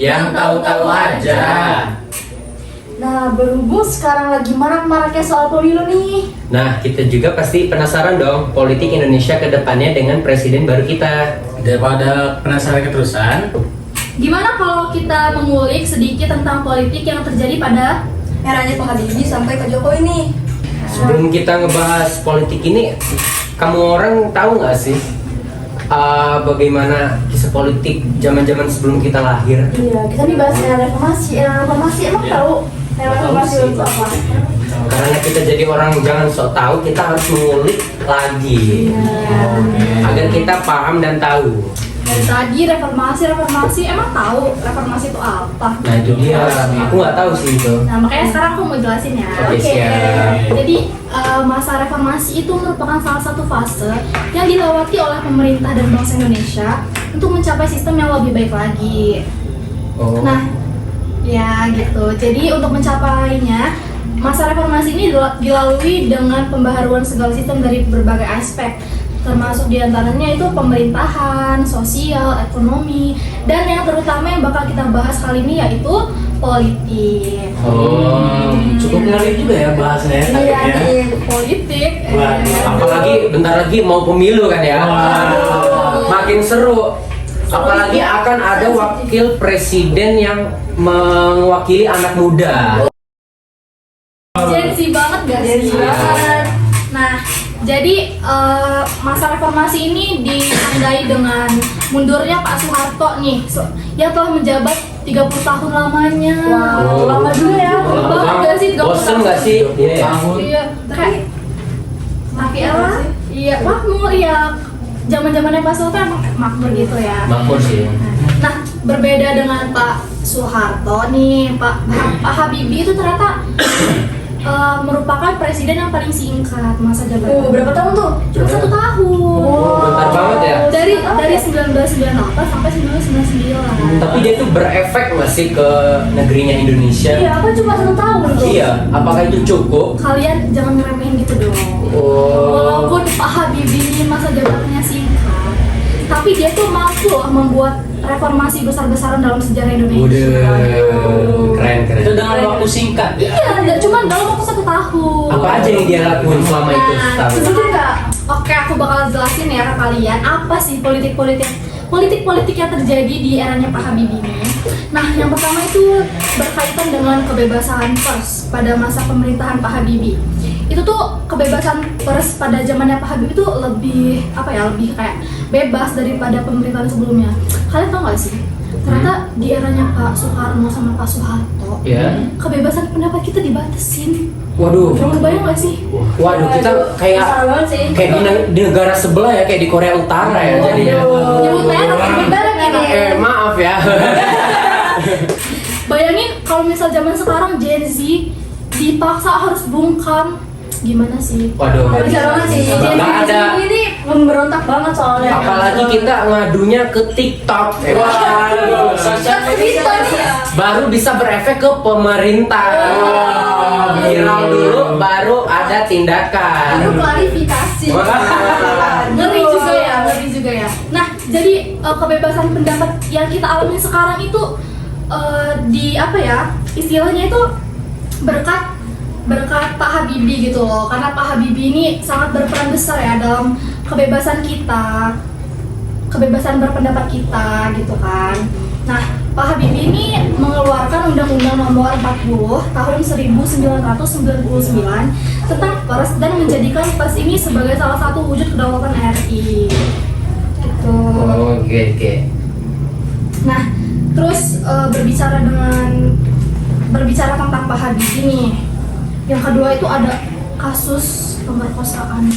yang tahu-tahu aja. Nah, berhubung sekarang lagi marak-maraknya soal pemilu nih. Nah, kita juga pasti penasaran dong politik Indonesia ke depannya dengan presiden baru kita. Daripada penasaran keterusan, Gimana kalau kita mengulik sedikit tentang politik yang terjadi pada Eranya Pak Habibie sampai ke Jokowi nih. Sebelum kita ngebahas politik ini, kamu orang tahu nggak sih bagaimana kisah politik zaman-zaman sebelum kita lahir? Iya, kita nih bahas era reformasi. Era reformasi emang tahu era reformasi itu apa? Karena kita jadi orang jangan sok tahu, kita harus mengulik lagi agar kita paham dan tahu. dari tadi reformasi emang tahu reformasi itu apa? Nah itu dia, aku nggak tahu sih itu. Nah makanya sekarang aku mau jelasin ya. Oke, siap. Jadi masa reformasi itu merupakan salah satu fase yang dilewati oleh pemerintah dan bangsa Indonesia untuk mencapai sistem yang lebih baik lagi. Oh. Nah, ya gitu. Jadi untuk mencapainya, masa reformasi ini dilalui dengan pembaharuan segala sistem dari berbagai aspek, termasuk diantaranya itu pemerintahan, sosial, ekonomi, dan yang terutama yang bakal kita bahas kali ini yaitu politik. oh cukup menarik juga ya bahasanya. Iya, ya. politik. Waduh, Apalagi bentar lagi mau pemilu kan ya. Waduh. Makin seru. Apalagi akan ada wakil presiden yang mewakili anak muda. Gen Z banget gak Gen Z sih? banget. Nah, jadi masa reformasi ini ditandai dengan mundurnya Pak Soeharto nih, yang telah menjabat 30 tahun lamanya. Wow, lama juga ya. Lama banget gak sih? 30 Bosen tahun? nggak sih? Iya. Iya, kayak tapi apa? Iya, makmur ya. Zaman-zamannya Pak Soeharto emang makmur gitu ya. Makmur sih. Nah, berbeda dengan Pak Soeharto nih, Pak Habibie itu ternyata merupakan presiden yang paling singkat masa jabatan. Berapa tahun tuh? Cuma 1 tahun. Bentar banget ya. Dari 1998 sampai 1999. Tapi dia tuh berefek nggak sih ke negerinya Indonesia? Iya, apa cuma 1 tahun tuh? Iya. Apakah itu cukup? Kalian jangan ngeremehin gitu dong. Oh. Walaupun Pak Habibie ini masa jabatannya singkat, tapi dia tuh mampu loh membuat reformasi besar-besaran dalam sejarah Indonesia. Keren. Itu dengan waktu singkat ya. Iya, cuma dalam waktu 1 tahun. Apa aja yang dia lakuin selama itu Nah, setahun? setuju nggak? Oke, aku bakal jelasin ya ke kalian apa sih politik yang terjadi di eranya Pak Habibie ini. Nah, yang pertama itu berkaitan dengan kebebasan pers pada masa pemerintahan Pak Habibie. Itu tuh kebebasan pers pada zamannya Pak Habibie itu lebih lebih kayak bebas daripada pemerintahan sebelumnya. Kalian tau nggak sih? Ternyata di eranya Pak Soekarno sama Pak Soeharto, Ya. kebebasan pendapat kita dibatasin. Waduh. Kamu bayang nggak sih? Waduh, kita kayak Besar banget sih. kayak di negara sebelah ya, kayak di Korea Utara ya jadinya. Nyebut merek, nyebut merek ini. Maaf ya. Bayangin kalau misal zaman sekarang Gen Z dipaksa harus bungkam, gimana sih? Waduh. Besar banget sih. Gen Z Nggak ada. Ini memberontak banget soalnya. Apalagi kita ngadunya ke TikTok. Waduh. Bisa nih. Baru bisa berefek ke pemerintah. Viral dulu, baru ada tindakan. Baru klarifikasi. Wah. Ngeri juga ya. Nah, jadi kebebasan pendapat yang kita alami sekarang itu istilahnya itu berkat Pak Habibie gitu loh, karena Pak Habibie ini sangat berperan besar ya dalam kebebasan kita, kebebasan berpendapat kita gitu kan. Nah, Pak Habibie ini mengeluarkan Undang-Undang Nomor 40 tahun 1999 tentang pers dan menjadikan pers ini sebagai salah satu wujud kedaulatan RI. Gitu. Oke. Nah, terus berbicara tentang Pak Habibie nih. Yang kedua itu ada kasus pemerkosaan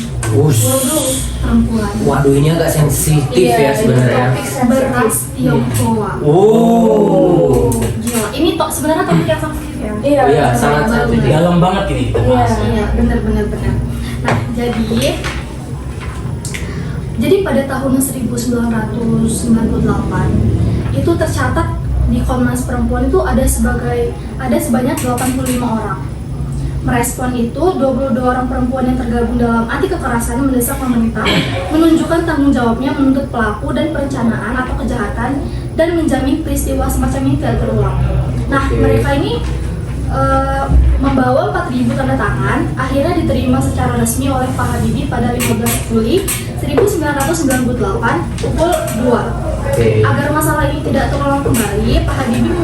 perempuan. Waduh, ini agak sensitif ya sebenarnya. Beras Tionghoa. Oh. Gila, ini sebenarnya topik yang sensitif ya. Iya, sangat sensitif. Dalam banget ini kita bahasnya. Iya, benar. Nah, jadi pada tahun 1998 itu tercatat di Komnas Perempuan itu ada sebanyak 85 orang. Merespon itu, 22 orang perempuan yang tergabung dalam anti kekerasan mendesak pemerintah menunjukkan tanggung jawabnya menuntut pelaku dan perencanaan atau kejahatan dan menjamin peristiwa semacam ini tidak terulang. Nah, Oke. mereka ini membawa 4.000 tanda tangan, akhirnya diterima secara resmi oleh Pak Habibie pada 15 Juli 1998 pukul 2. Oke. Agar masalah ini tidak terulang kembali, Pak Habibie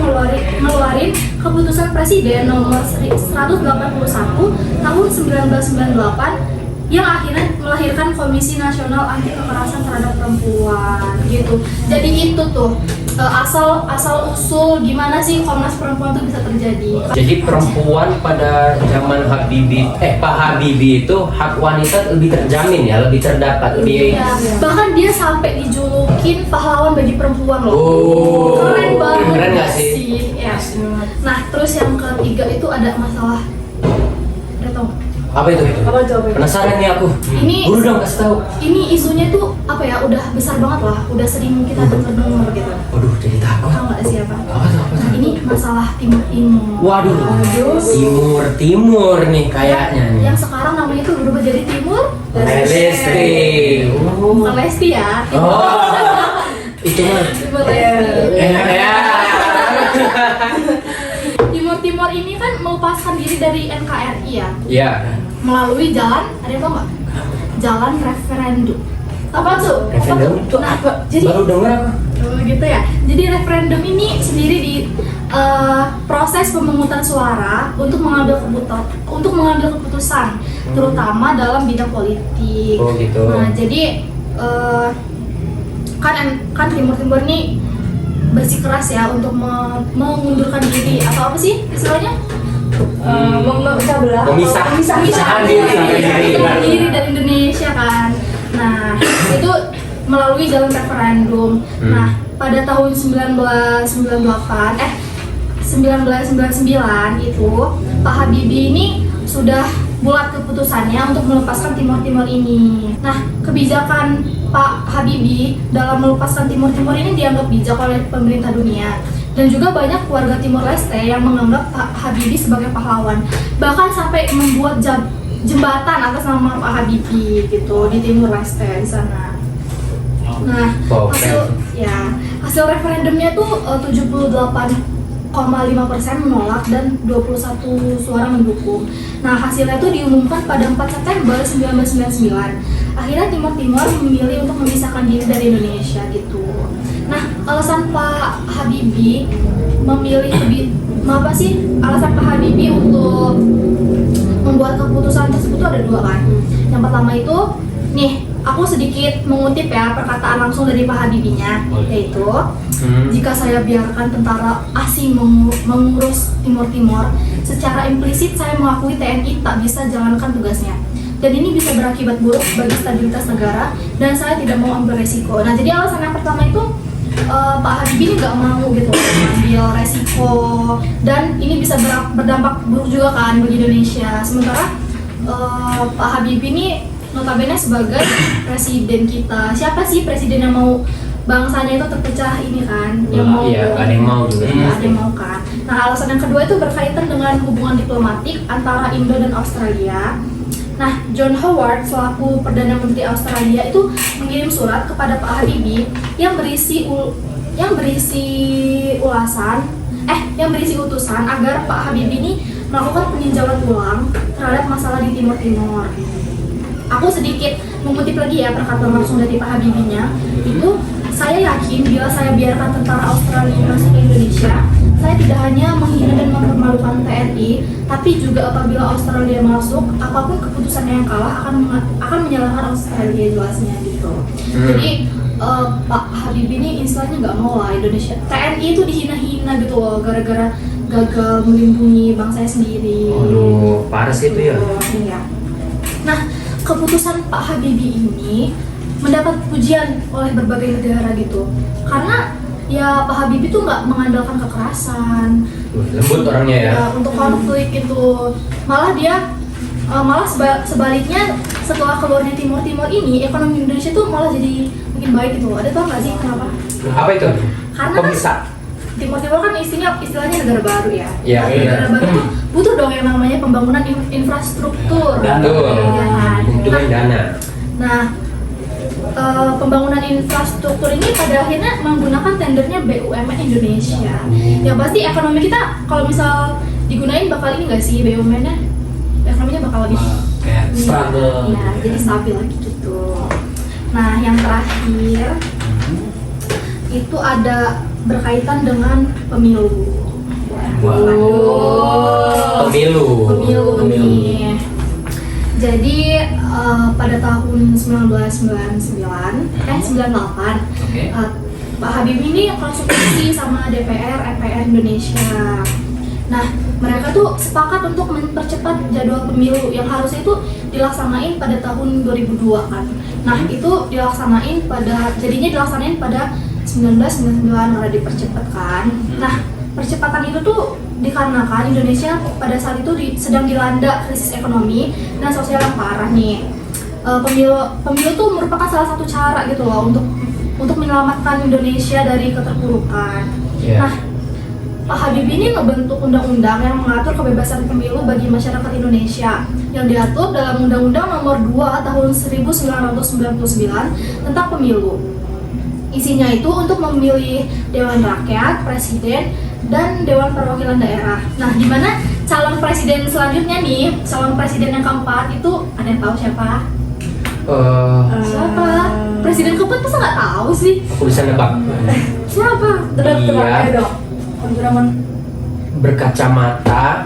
mengeluarkan keputusan Presiden nomor 181 tahun 1998 yang akhirnya melahirkan Komisi Nasional Anti Kekerasan Terhadap Perempuan gitu. Jadi itu tuh asal usul gimana sih Komnas Perempuan itu bisa terjadi. Jadi perempuan pada zaman Pak Habibie itu hak wanita lebih terjamin ya, lebih terdapat, lebih Ya, bahkan dia sampai dijulukin pahlawan bagi perempuan loh. Oh, Keren banget. keren nggak sih? Ya. Nah, terus yang ketiga itu ada masalah. Udah tau nggak? apa itu? Apa jawabnya? Penasaran nih aku. Ini- Guru dong kasih tahu. Ini isunya tuh apa ya? Udah besar banget lah. Udah sering kita dengar gitu. Waduh, jadi takut. Tahu nggak siapa? Apa tuh? Apa Nah, tuh? ini masalah Timur Timur. Waduh, timur nih kayaknya nih. Yang sekarang namanya tuh berubah jadi Timur Lesti. Bukan Lesti ya. Oh, itu mah. Timur Lesti. Ya. Timur Timur ini kan melepaskan diri dari NKRI ya, Ya. melalui jalan, ada yang tau nggak? Jalan referendum. Apa tuh? Referendum Apa itu tuh? Nah, apa? jadi Baru dengar apa? gitu ya. Jadi referendum ini sendiri di proses pemungutan suara untuk mengambil keputusan, terutama dalam bidang politik. Oh, gitu. Nah, jadi kan Timur Timur ini bersikeras ya untuk mengundurkan diri atau apa sih istilahnya? Memecah belah. Pemisahan diri. Diri dari Indonesia kan. Nah, itu melalui jalan referendum. Nah, pada tahun 1999 itu Pak Habibie ini sudah bulat keputusannya untuk melepaskan Timur Timur ini. Nah, kebijakan Pak Habibie dalam melepaskan Timur Timur ini dianggap bijak oleh pemerintah dunia. Dan juga banyak warga Timor Leste yang menganggap Pak Habibie sebagai pahlawan. Bahkan sampai membuat jembatan atas nama Pak Habibie gitu di Timor Leste di sana. Nah, Wow, hasil referendumnya tuh 78,5% menolak dan 21 suara mendukung. Nah, hasilnya tuh diumumkan pada 4 September 1999. Akhirnya Timor Timur memilih untuk memisahkan diri dari Indonesia gitu. Nah, alasan Pak Habibie alasan Pak Habibie untuk membuat keputusan tersebut tuh ada dua kan. Yang pertama itu, nih aku sedikit mengutip ya perkataan langsung dari Pak Habibie-nya, yaitu jika saya biarkan tentara asing mengurus Timur Timur, secara implisit saya mengakui TNI tak bisa jalankan tugasnya. Dan ini bisa berakibat buruk bagi stabilitas negara dan saya tidak mau ambil resiko. Nah, jadi alasan yang pertama itu Pak Habibie ini nggak mau gitu ambil resiko dan ini bisa berdampak buruk juga kan bagi Indonesia. Sementara Pak Habibie ini notabene sebagai presiden kita. Siapa sih presiden yang mau bangsanya itu terpecah ini kan? Yang mau Iya, gak ada yang mau juga. Nggak ada yang mau kan. Nah, alasan yang kedua itu berkaitan dengan hubungan diplomatik antara Indo dan Australia. Nah, John Howard selaku Perdana Menteri Australia itu mengirim surat kepada Pak Habibie yang berisi utusan agar Pak Habibie ini melakukan peninjauan ulang terhadap masalah di Timur Timur. Aku sedikit mengutip lagi ya perkataan langsung dari Pak Habibie-nya. Itu, saya yakin bila saya biarkan tentara Australia masuk ke Indonesia, saya tidak hanya menghina dan mempermalukan TNI, tapi juga apabila Australia masuk, apapun keputusannya yang kalah akan menyalahkan Australia jelasnya gitu. Jadi Pak Habibie ini istilahnya nggak mau lah Indonesia TNI itu dihina-hina gitu loh gara-gara gagal melindungi bangsanya sendiri. Aduh, parah sih itu ya. Iya. Nah, keputusan Pak Habibie ini mendapat pujian oleh berbagai negara gitu, karena ya Pak Habibie tuh nggak mengandalkan kekerasan. Lembut orangnya ya. Untuk konflik itu malah dia sebaliknya setelah keluarnya Timur ini ekonomi Indonesia tuh malah jadi makin baik gitu. Ada tau nggak sih kenapa? Apa itu? Karena Kok kan bisa? Timur kan istilahnya negara baru ya. Iya, Nah, iya. negara baru tuh butuh dong yang namanya pembangunan infrastruktur. Dana. Ya kan? Untungan dana. Nah, pembangunan infrastruktur ini pada akhirnya menggunakan tendernya BUMN Indonesia. Ya pasti ekonomi kita kalau misal digunain bakal ini nggak sih BUMN-nya? Ekonominya bakal lebih Kayak struggle. ya, jadi stabil lagi gitu. Nah, yang terakhir itu ada berkaitan dengan pemilu. Pemilu nih. Jadi pada tahun 98, Oke. Pak Habibie ini konsultasi sama DPR, MPR Indonesia. Nah, mereka tuh sepakat untuk mempercepat jadwal pemilu yang harusnya itu dilaksanain pada tahun 2002 kan. Nah, itu dilaksanain pada 1999 karena dipercepat kan. Nah, percepatan itu tuh dikarenakan Indonesia pada saat itu sedang dilanda krisis ekonomi dan sosial yang parah nih. Pemilu tuh merupakan salah satu cara gitu loh untuk menyelamatkan Indonesia dari keterpurukan. Yeah. Nah, Pak Habibie ini ngebentuk undang-undang yang mengatur kebebasan pemilu bagi masyarakat Indonesia yang diatur dalam Undang-Undang Nomor 2 Tahun 1999 tentang pemilu. Isinya itu untuk memilih Dewan Rakyat, Presiden, dan Dewan Perwakilan Daerah. Nah, di mana calon presiden selanjutnya nih, calon presiden yang keempat itu ada yang tahu siapa? Siapa? Presiden keempat masa nggak tahu sih? Aku bisa nebak. Siapa? Dia berkacamata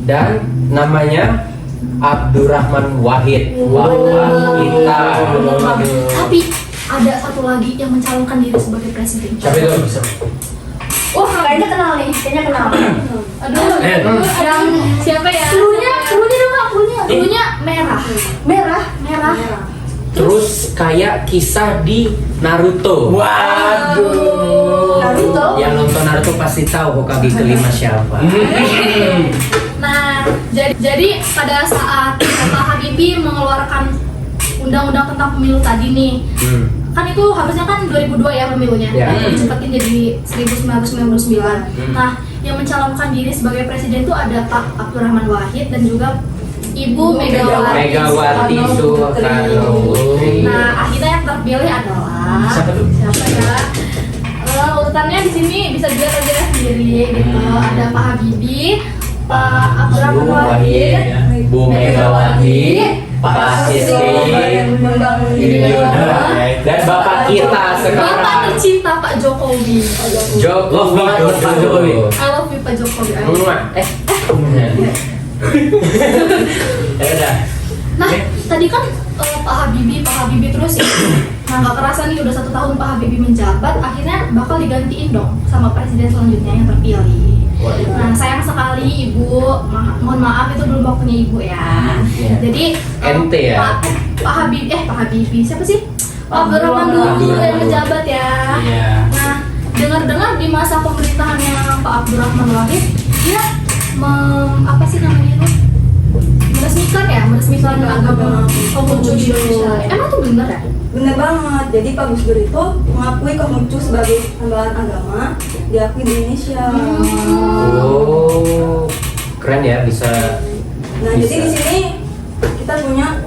dan namanya Abdurrahman Wahid. Kita. Tapi ada satu lagi yang mencalonkan diri sebagai presiden. Siapa itu? Wah, kayaknya kenal nih, Aduh, yang siapa ya? Cluenya dong, Kak, Cluenya merah. Merah. Terus kayak kisah di Naruto. Waduh. Naruto. Yang nonton Naruto pasti tahu Hokage kelima siapa. Nah, jadi pada saat Pak Habibie mengeluarkan undang-undang tentang pemilu tadi nih, kan itu harusnya kan 2002 ya pemilunya, Ya. tapi dicepetin jadi 1999. Nah, yang mencalonkan diri sebagai presiden itu ada Pak Abdurrahman Wahid dan juga Ibu Megawati Soekarno Putri. Nah, akhirnya yang terpilih adalah Siapa tuh? Siapa ya? Urutannya di sini bisa dilihat aja sendiri gitu. Ada Pak Habibie, Pak Abdurrahman Wahid, Bu Megawati, Pak SBY, Yudhoyono, dan Bapak kita Bapak sekarang tercinta Pak Jokowi. Joko Pak Jokowi. I love you Pak Jokowi. Ya udah. Nah, tadi kan Pak Habibie terus ya. Nah, nggak kerasa nih udah 1 tahun Pak Habibie menjabat, akhirnya bakal digantiin dong sama presiden selanjutnya yang terpilih. Nah, sayang sekali Ibu, mohon maaf itu belum waktunya Ibu ya. Jadi Ente ya? Pak Habibie siapa sih? Pak Abdurrahman dulu yang menjabat ya. Iya. Nah, dengar-dengar di masa pemerintahannya Pak Abdurrahman Wahid, dia apa sih namanya itu? Meresmikan agama Konghucu di Indonesia. Emang tuh bener ya? Bener banget, jadi Pak Gus Dur itu mengakui Konghucu sebagai tambahan agama diakui di Indonesia. Oh, keren ya bisa. Nah, jadi di sini kita punya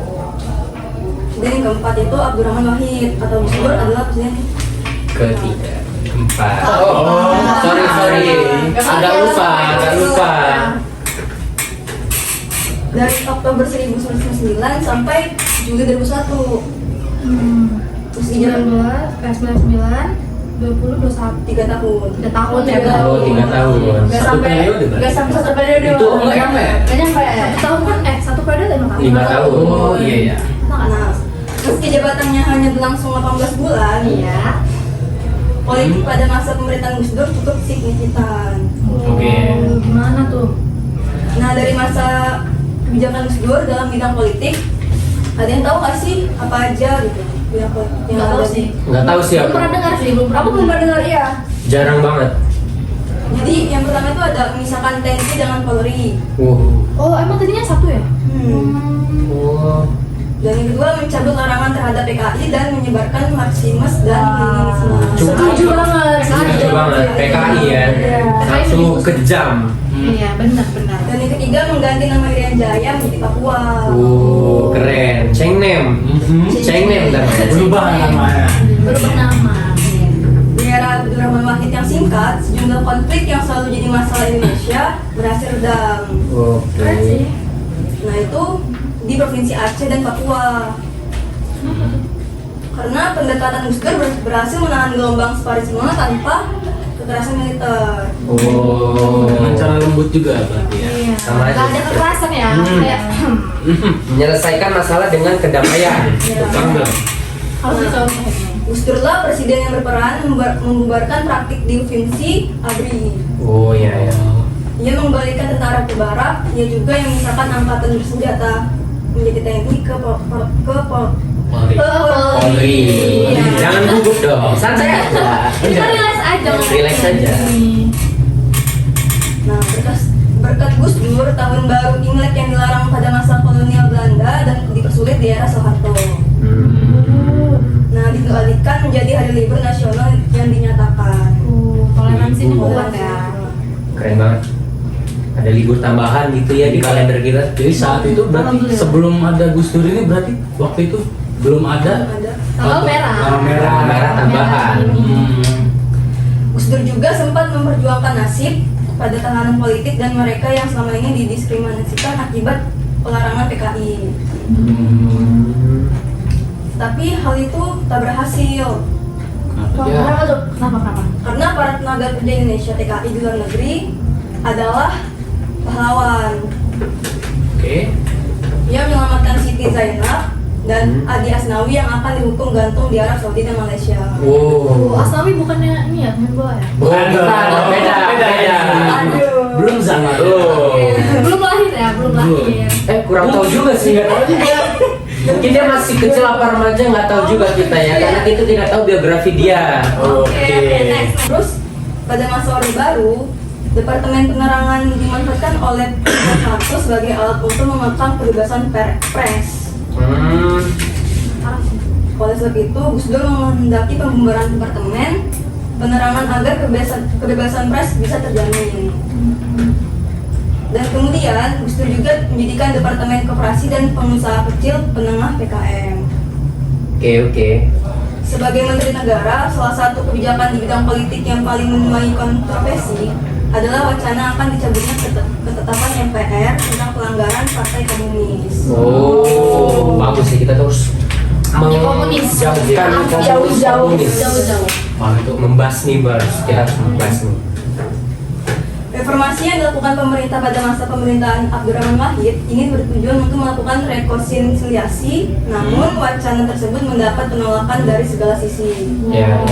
presiden yang keempat itu Abdurrahman Wahid atau Gus Dur adalah presiden Ketiga, keempat. Oh, sorry. Agak lupa. dari Oktober 1999 sampai Juli 2001. Terus di jalan 19, 20, 21 3 tahun. 3 tahun ya. 3 tahun. Satu periode berarti. Gak sampai 1 periode. Itu enggak nyampe ya? Gak nyampe ya? 1 tahun kan 1 periode 5 tahun. 5 tahun. Oh iya. Nah, meski jabatannya hanya berlangsung 18 bulan, Iya. politik pada masa pemerintahan Gus Dur cukup signifikan. Oke. Gimana tuh? Nah, dari masa kebijakan Gus Dur dalam bidang politik, ada yang tahu nggak sih apa aja gitu bidang politik yang Nggak tahu ada sih. Nggak tahu sih Belum aku. pernah dengar sih, belum Aku belum pernah dengar, iya. Jarang banget. Jadi yang pertama itu ada misalkan TNI dengan Polri. Wow. Oh, emang tadinya 1 ya? Hmm. Oh. Dan yang kedua, mencabut larangan terhadap PKI dan menyebarkan Marxisme dan Leninisme. Setuju banget. Setuju banget, PKI ya. Langsung kejam. Iya, benar-benar. Dan yang ketiga, mengganti nama Irian Jaya menjadi Papua. Keren. Chengnem. Chengnem namanya. Berubah namanya. Berubah nama. Di era Abdurrahman Wahid yang singkat, sejumlah konflik yang selalu jadi masalah Indonesia berhasil redam. Keren sih. Nah itu di Provinsi Aceh dan Papua. Karena pendekatan Gus Dur berhasil menahan gelombang separisme tanpa kekerasan militer. Dengan cara lembut juga berarti ya. Iya. Sama aja. Gak ada kekerasan ya. Kayak Menyelesaikan masalah dengan kedamaian. Bangga. harus dicontoh. Gus Dur lah presiden yang berperan membubarkan praktik di provinsi ABRI. Oh iya ya. Ia mengembalikan tentara ke barak, ia juga yang memisahkan angkatan bersenjata menjadi TNI ke Polri. Polri. Iya. Jangan gugup dong. Santai aja. Kita relax aja. Relax aja. Nah, berkat Gus Dur, tahun baru Imlek yang dilarang pada masa kolonial Belanda dan dipersulit di era Soeharto. Nah, dikembalikan menjadi hari libur nasional yang dinyatakan. Toleransi ini kuat ya. Keren banget. Ada libur tambahan gitu ya di kalender kita. Jadi saat itu berarti Alhamdulillah. sebelum ada Gus Dur ini berarti waktu itu belum ada Ada. Tanggal merah. Tanggal merah. Tanggal merah tambahan. Gus Dur juga sempat memperjuangkan nasib pada tahanan politik dan mereka yang selama ini didiskriminasikan akibat pelarangan PKI. Tapi hal itu tak berhasil Kenapa tuh? Kenapa? karena para tenaga kerja Indonesia TKI di luar negeri adalah pahlawan Oke. yang menyelamatkan Siti Zainab dan Adi Asnawi yang akan dihukum gantung di Arab Saudi dan Malaysia. Oh, Asnawi bukannya ini ya, main bola ya? Bukan, beda. Aduh. Belum zaman. Belum lahir ya, belum lahir. Kurang tahu juga sih, nggak tahu juga. Mungkin dia masih kecil apa remaja, nggak tahu juga kita ya, karena kita tidak tahu biografi dia. Oke, next. Terus pada masa Orde Baru, Departemen Penerangan dimanfaatkan oleh Soeharto sebagai alat untuk mengekang kebebasan pers. Oleh sebab itu, Gus Dur menghendaki pembubaran Departemen Penerangan agar kebebasan pers bisa terjamin. Dan kemudian Gus Dur juga menjadikan Departemen Koperasi dan Pengusaha Kecil Penengah PKM. Oke. Sebagai Menteri Negara, salah satu kebijakan di bidang politik yang paling menuai kontroversi adalah wacana akan dicabutnya ketetapan MPR tentang pelanggaran Partai Komunis. Oh, bagus sih, kita terus Anti komunis. menjauhkan Jauh-jauh. komunis. Jauh-jauh. Untuk membasmi bars, kita harus membasmi. Reformasi yang dilakukan pemerintah pada masa pemerintahan Abdurrahman Wahid ini bertujuan untuk melakukan rekonsiliasi, namun wacana tersebut mendapat penolakan dari segala sisi. Ya.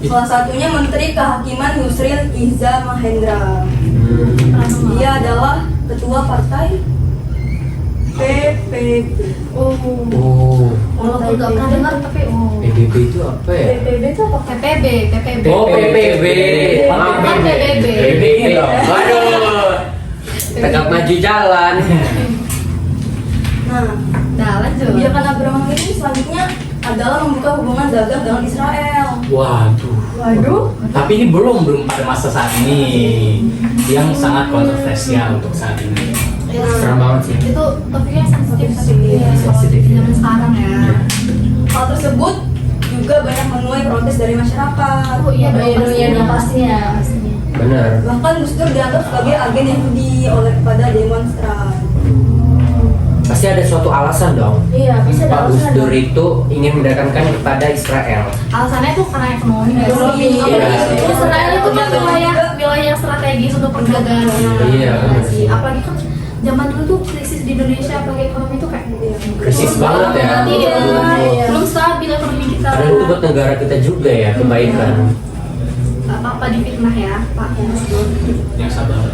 Salah satunya Menteri Kehakiman Yusril Iza Mahendra. Dia adalah ketua partai PPB. Oh, Walaupun nggak pernah dengar tapi PBB itu apa ya? PPB itu apa? PPB. Oh, PPB. Bukan PBB. PBB dong. Waduh. Tegak maju jalan. Nah, Jalan juga. kebijakan Abdurrahman Wahid ini selanjutnya adalah membuka hubungan dagang dengan Israel. Waduh. Waduh. Tapi ini belum pada masa saat ini yang sangat kontroversial untuk saat ini. Serem banget sih. Itu topiknya sensitif Sensitif. zaman sekarang ya. Hal tersebut juga banyak menuai protes dari masyarakat. Oh iya, Iya, pastinya. Benar. Bahkan Gus Dur dianggap sebagai agen Yahudi oleh kepada demonstran. Pasti ada suatu alasan dong. Iya, bisa Pak ada Gus alasan Dur dong. itu ingin mendatangkan kepada Israel. Alasannya tuh karena ekonomi nggak Ekonomi, sih? iya. Terus Israel itu kan wilayah yang strategis untuk perdagangan. Iya. Sih. Apalagi kan zaman dulu tuh krisis di Indonesia apalagi ekonomi tuh kayak Krisis banget ya. Iya. Iya. Belum stabil ekonomi kita. Karena itu buat negara kita juga ya, kebaikan. Gak apa-apa difitnah ya Pak Gus Dur. Yang sabar.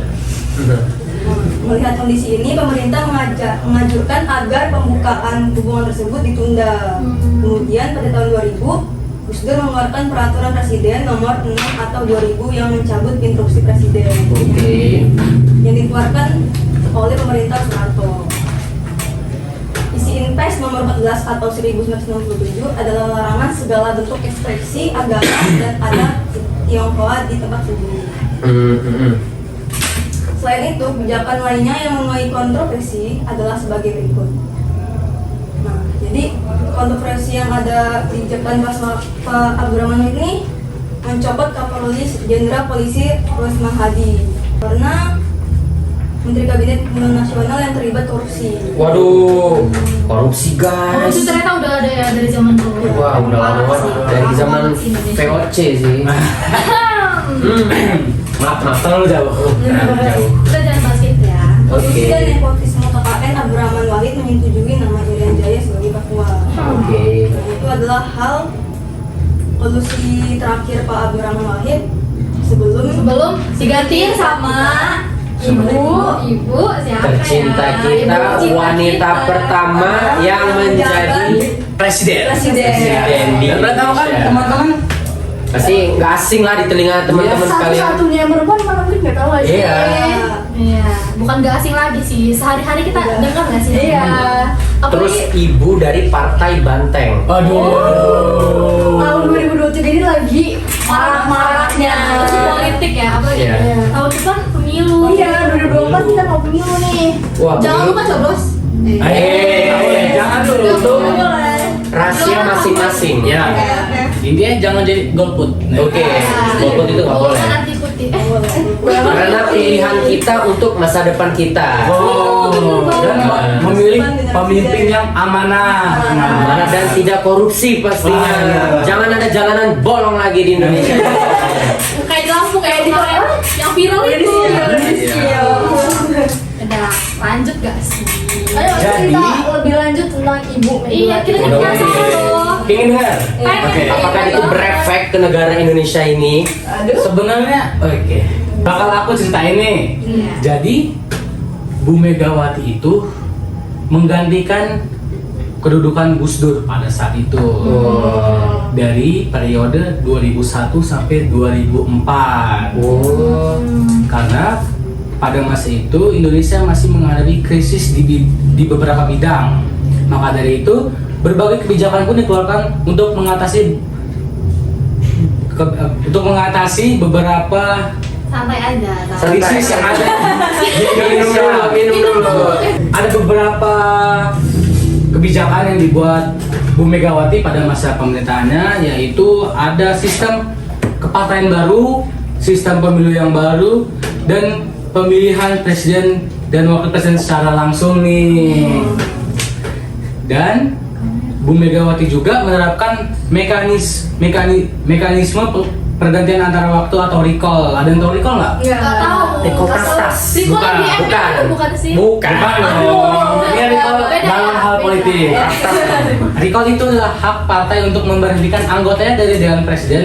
Melihat kondisi ini, pemerintah mengajukan agar pembukaan hubungan tersebut ditunda. Kemudian pada tahun 2000, Gus Dur mengeluarkan peraturan presiden nomor 6 atau 2000 yang mencabut instruksi presiden Oke. yang dikeluarkan oleh pemerintah Soeharto. Isi Inpres Perpres nomor 14 atau 1967 adalah larangan segala bentuk ekspresi agama dan adat Tionghoa di tempat umum. Selain itu, kebijakan lainnya yang menuai kontroversi adalah sebagai berikut. Nah, jadi kontroversi yang ada di kebijakan Pak Abdurrahman ini mencopot Kapolri Jenderal Polisi Rusman Hadi karena Menteri Kabinet Pembangunan Nasional yang terlibat korupsi. Waduh, korupsi guys. Itu ternyata udah ada ya dari zaman dulu. Wah, udah lama dari zaman VOC sih. Maaf, terlalu jauh. Jauh. Kita jangan bahas itu ya. Korupsi Oke. dan nepotisme KKN Abdurrahman Wahid menyetujui nama Irian Jaya sebagai ketua. Oke. Dan itu adalah hal kolusi terakhir Pak Abdurrahman Wahid sebelum digantiin sama ibu siapa Tercinta ya? kita, Ibu tercinta wanita kita. pertama yang menjadi Presiden. presiden di Dan tahu kan Indonesia. teman-teman? Pasti nggak asing lah di telinga teman-teman sekalian. Satu-satunya yang perempuan mana mungkin nggak tahu aja. Iya. Iya, bukan gak asing lagi sih. Sehari-hari kita dengar nggak sih? Iya. Terus Apalagi ibu dari Partai Banteng. Aduh. Tahun 2023 ini lagi marak-maraknya. itu politik ya, apalagi Iya. tahun depan pemilu. Iya, 2024 kita mau pemilu nih. Wah, Jangan pemilu. lupa coblos. Jangan dulu. Itu rahasia masing-masing. Ya. Intinya jangan jadi golput. Oke, golput itu nggak boleh. Kan anti putih. Karena pilihan kita untuk masa depan kita. Oh, dan memilih pemimpin yang amanah. Mana dan tidak korupsi pastinya. Ah. Jangan ada jalanan bolong lagi di Indonesia. Kayak di Lampung kayak di Korea yang viral itu. Iya. Udah, lanjut gak sih? Ayo Jadi- kita lebih lanjut tentang ibu Iya, kita kan Udah, penasaran oke. loh. Pengen dengar? Oke. Apakah itu berefek ke negara Indonesia ini? Sebenarnya, oke. Bakal aku ceritain nih. Iya. Jadi Bu Megawati itu menggantikan kedudukan Gus Dur pada saat itu. Dari periode 2001 sampai 2004. Oh. Karena pada masa itu Indonesia masih menghadapi krisis di beberapa bidang. Maka dari itu berbagai kebijakan pun dikeluarkan untuk mengatasi beberapa Santai aja. krisis yang ada di Indonesia. Minum dulu. Ada beberapa kebijakan yang dibuat Bu Megawati pada masa pemerintahannya, yaitu ada sistem kepartaian baru, sistem pemilu yang baru, dan pemilihan presiden dan wakil presiden secara langsung nih. Dan Bu Megawati juga menerapkan mekanisme pergantian antara waktu atau recall. Ada yang tahu recall nggak? Enggak tahu. Recall tas. Recall Bukan, di MPR bukan. bukan sih? Bukan. dong. Ini recall Beda, dalam hal beda. politik. Recall itu adalah hak partai untuk memberhentikan anggotanya dari jalan presiden,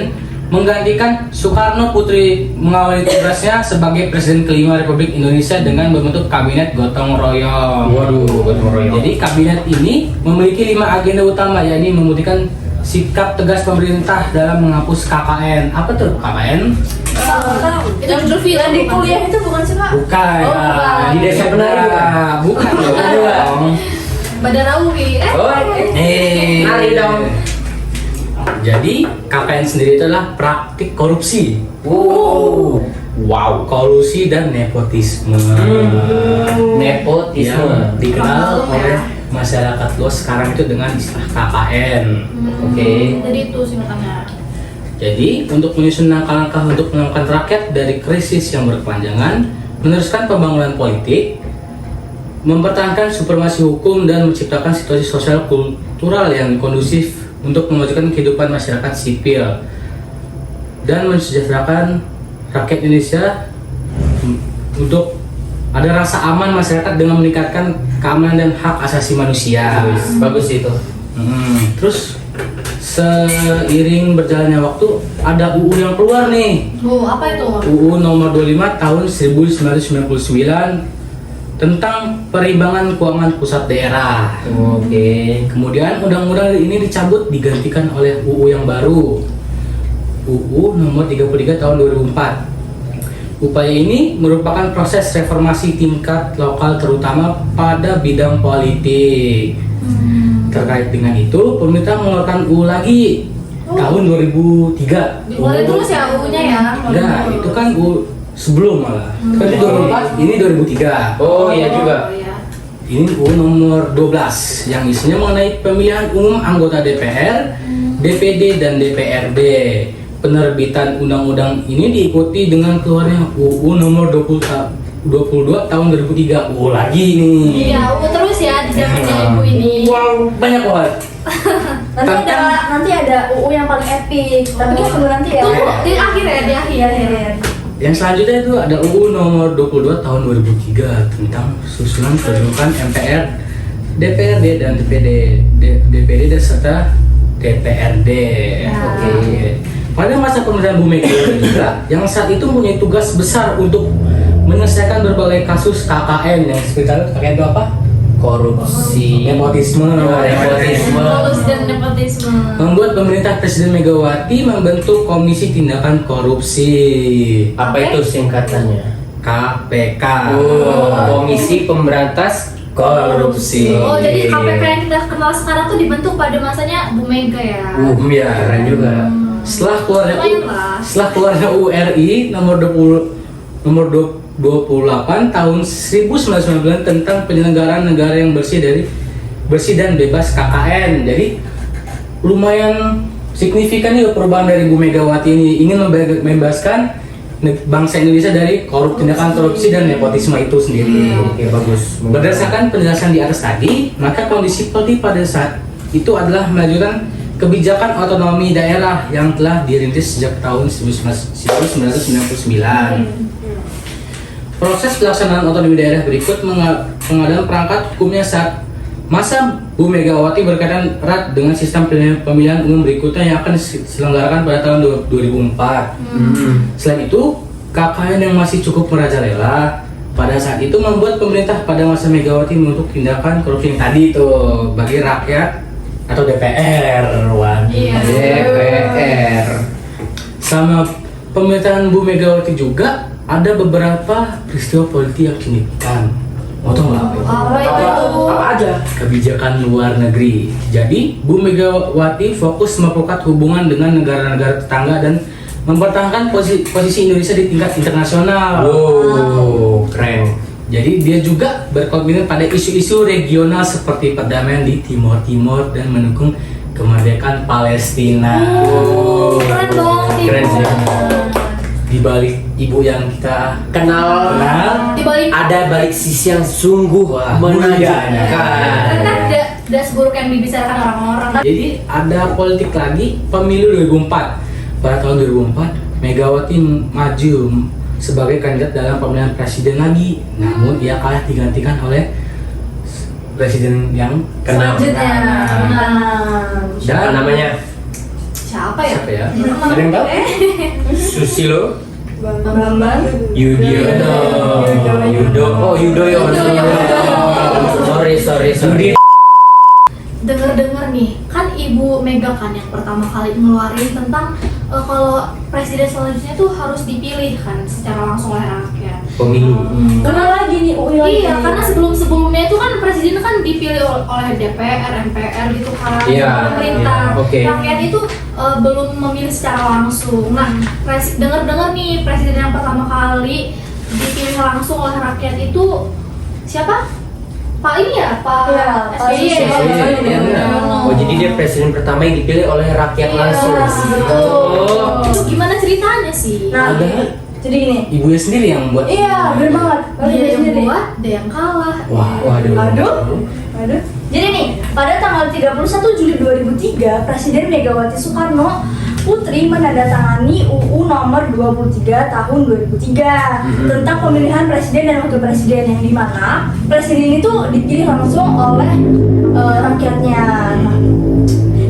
menggantikan Soekarno Putri mengawali tugasnya sebagai Presiden kelima Republik Indonesia dengan membentuk kabinet gotong royong. Waduh, gotong royong. Jadi kabinet ini memiliki 5 agenda utama, yakni membuktikan sikap tegas pemerintah dalam menghapus KKN. Apa tuh KKN? Itu judul film Yang di bukan kuliah sih? itu bukan sih Kak? Bukan. Oh, bukan. Di desa penari. Bukan dong. Badarawi. Oh, nari dong. Jadi KKN sendiri itu adalah praktik korupsi. Wow. Kolusi dan nepotisme. Nepotisme. Yang dikenal Betul, ya. oleh masyarakat luas sekarang itu dengan istilah KKN. Oke. Jadi itu singkatannya. Jadi untuk menyusun langkah-langkah untuk menyelamatkan rakyat dari krisis yang berkepanjangan, meneruskan pembangunan politik, mempertahankan supremasi hukum dan menciptakan situasi sosial kultural yang kondusif untuk memajukan kehidupan masyarakat sipil dan mensejahterakan rakyat Indonesia untuk ada rasa aman masyarakat dengan meningkatkan keamanan dan hak asasi manusia. Bagus itu. Terus seiring berjalannya waktu ada UU yang keluar nih. Oh, apa itu? UU nomor 25 tahun 1999 tentang perimbangan keuangan pusat daerah. Oke. Kemudian undang-undang ini dicabut digantikan oleh UU yang baru. UU nomor 33 tahun 2004. Upaya ini merupakan proses reformasi tingkat lokal terutama pada bidang politik. Terkait dengan itu, pemerintah mengeluarkan UU lagi tahun 2003. Boleh terus ya UU-nya ya? Enggak, itu kan UU sebelum malah. Kan itu 2004, ini 2003. Oh iya juga. Oh, iya. Ini UU nomor 12 yang isinya mengenai pemilihan umum anggota DPR, DPD dan DPRD. Penerbitan undang-undang ini diikuti dengan keluarnya UU nomor 22 tahun 2003. Lagi nih. Iya, UU terus ya di zamannya ibu ini. Wow, banyak banget. Nanti ada UU yang paling epic, tapi kita tunggu nanti ya. Tunggu di akhir ya, di akhir. Yang selanjutnya itu ada UU nomor 22 tahun 2003 tentang susunan kedudukan MPR, DPRD dan DPD dan serta DPRD. Oke. Pada masa pemerintahan Bu Megawati juga, yang saat itu mempunyai tugas besar untuk menyelesaikan berbagai kasus KKN yang sekitar KKN itu apa? Korupsi, Nepotisme. Korupsi dan nepotisme. Membuat pemerintah Presiden Megawati membentuk Komisi Tindakan Korupsi Apa itu singkatannya? KPK. Komisi Pemberantas Korupsi. Oh, jadi KPK yang kita kenal sekarang tuh dibentuk pada masanya Bu Mega ya? Ya. Keren juga. Setelah keluarnya Lumayan lah. UU RI nomor 28 tahun 1999 tentang penyelenggaraan negara yang bersih dan bebas KKN. Jadi lumayan signifikan juga perubahan dari Bu Megawati ini, ingin membebaskan bangsa Indonesia dari tindakan korupsi dan nepotisme itu sendiri. Oke, bagus. Berdasarkan penjelasan di atas tadi, maka kondisi politik pada saat itu adalah melanjutkan kebijakan otonomi daerah yang telah dirintis sejak tahun 1999. Proses pelaksanaan otonomi daerah berikut pengadaan perangkat hukumnya saat masa Bu Megawati berkaitan erat dengan sistem pemilihan umum berikutnya yang akan diselenggarakan pada tahun 2004. Selain itu, KKN yang masih cukup merajalela pada saat itu membuat pemerintah pada masa Megawati untuk tindakan korupsi yang tadi itu bagi rakyat atau DPR. Iya. DPR. Sama pemerintahan Bu Megawati juga ada beberapa peristiwa politik yang signifikan. Mau tau nggak? Apa itu? Apa aja? Kebijakan luar negeri. Jadi Bu Megawati fokus memperkuat hubungan dengan negara-negara tetangga dan mempertahankan posisi Indonesia di tingkat internasional. Wow, keren. Jadi dia juga berkomitmen pada isu-isu regional seperti perdamaian di Timur Timur dan mendukung kemerdekaan Palestina. Keren dong. Keren sih. Di balik ibu yang kita Kenal. Di balik Ada balik sisi yang sungguh menakjubkan. karena das buruk yang dibicarakan orang-orang. Jadi ada politik lagi pemilu 2004. Pada tahun 2004 Megawati maju sebagai kandidat dalam pemilihan presiden lagi. Namun ia kalah digantikan oleh presiden yang Selanjutnya. Siapa namanya? Siapa ya? siapa ya? Ada yang tahu? Susilo Bambang Yudhoyono. Yudhoyono. Sorry. Dengar-dengar nih, kan Ibu Mega kan yang pertama kali ngeluarin tentang kalau presiden selanjutnya tuh harus dipilih kan secara langsung oleh rakyat. Pemilu. Kenal lagi nih UI lagi. Iya, karena sebelum-sebelumnya itu kan presiden kan dipilih oleh DPR, MPR gitu kan, Iya, pemerintah. iya, oke. Rakyat itu belum memilih secara langsung. Nah, dengar-dengar nih presiden yang pertama kali dipilih langsung oleh rakyat itu siapa? Pak ini ya, Pak Iya, Pak SBY. SBY. Oh, jadi dia presiden pertama yang dipilih oleh rakyat Iya, langsung. gitu. Oh. Itu gimana ceritanya sih? Nah, Ada jadi gini. ibunya sendiri yang buat. Iya, bener banget. Ada yang sendiri. buat, ada yang kalah. Waduh. Aduh. Jadi nih, pada tanggal 31 Juli 2003, Presiden Megawati Soekarno Putri menandatangani UU nomor 23 tahun 2003 tentang pemilihan presiden dan wakil presiden, yang dimana presiden itu dipilih langsung oleh rakyatnya. Nah,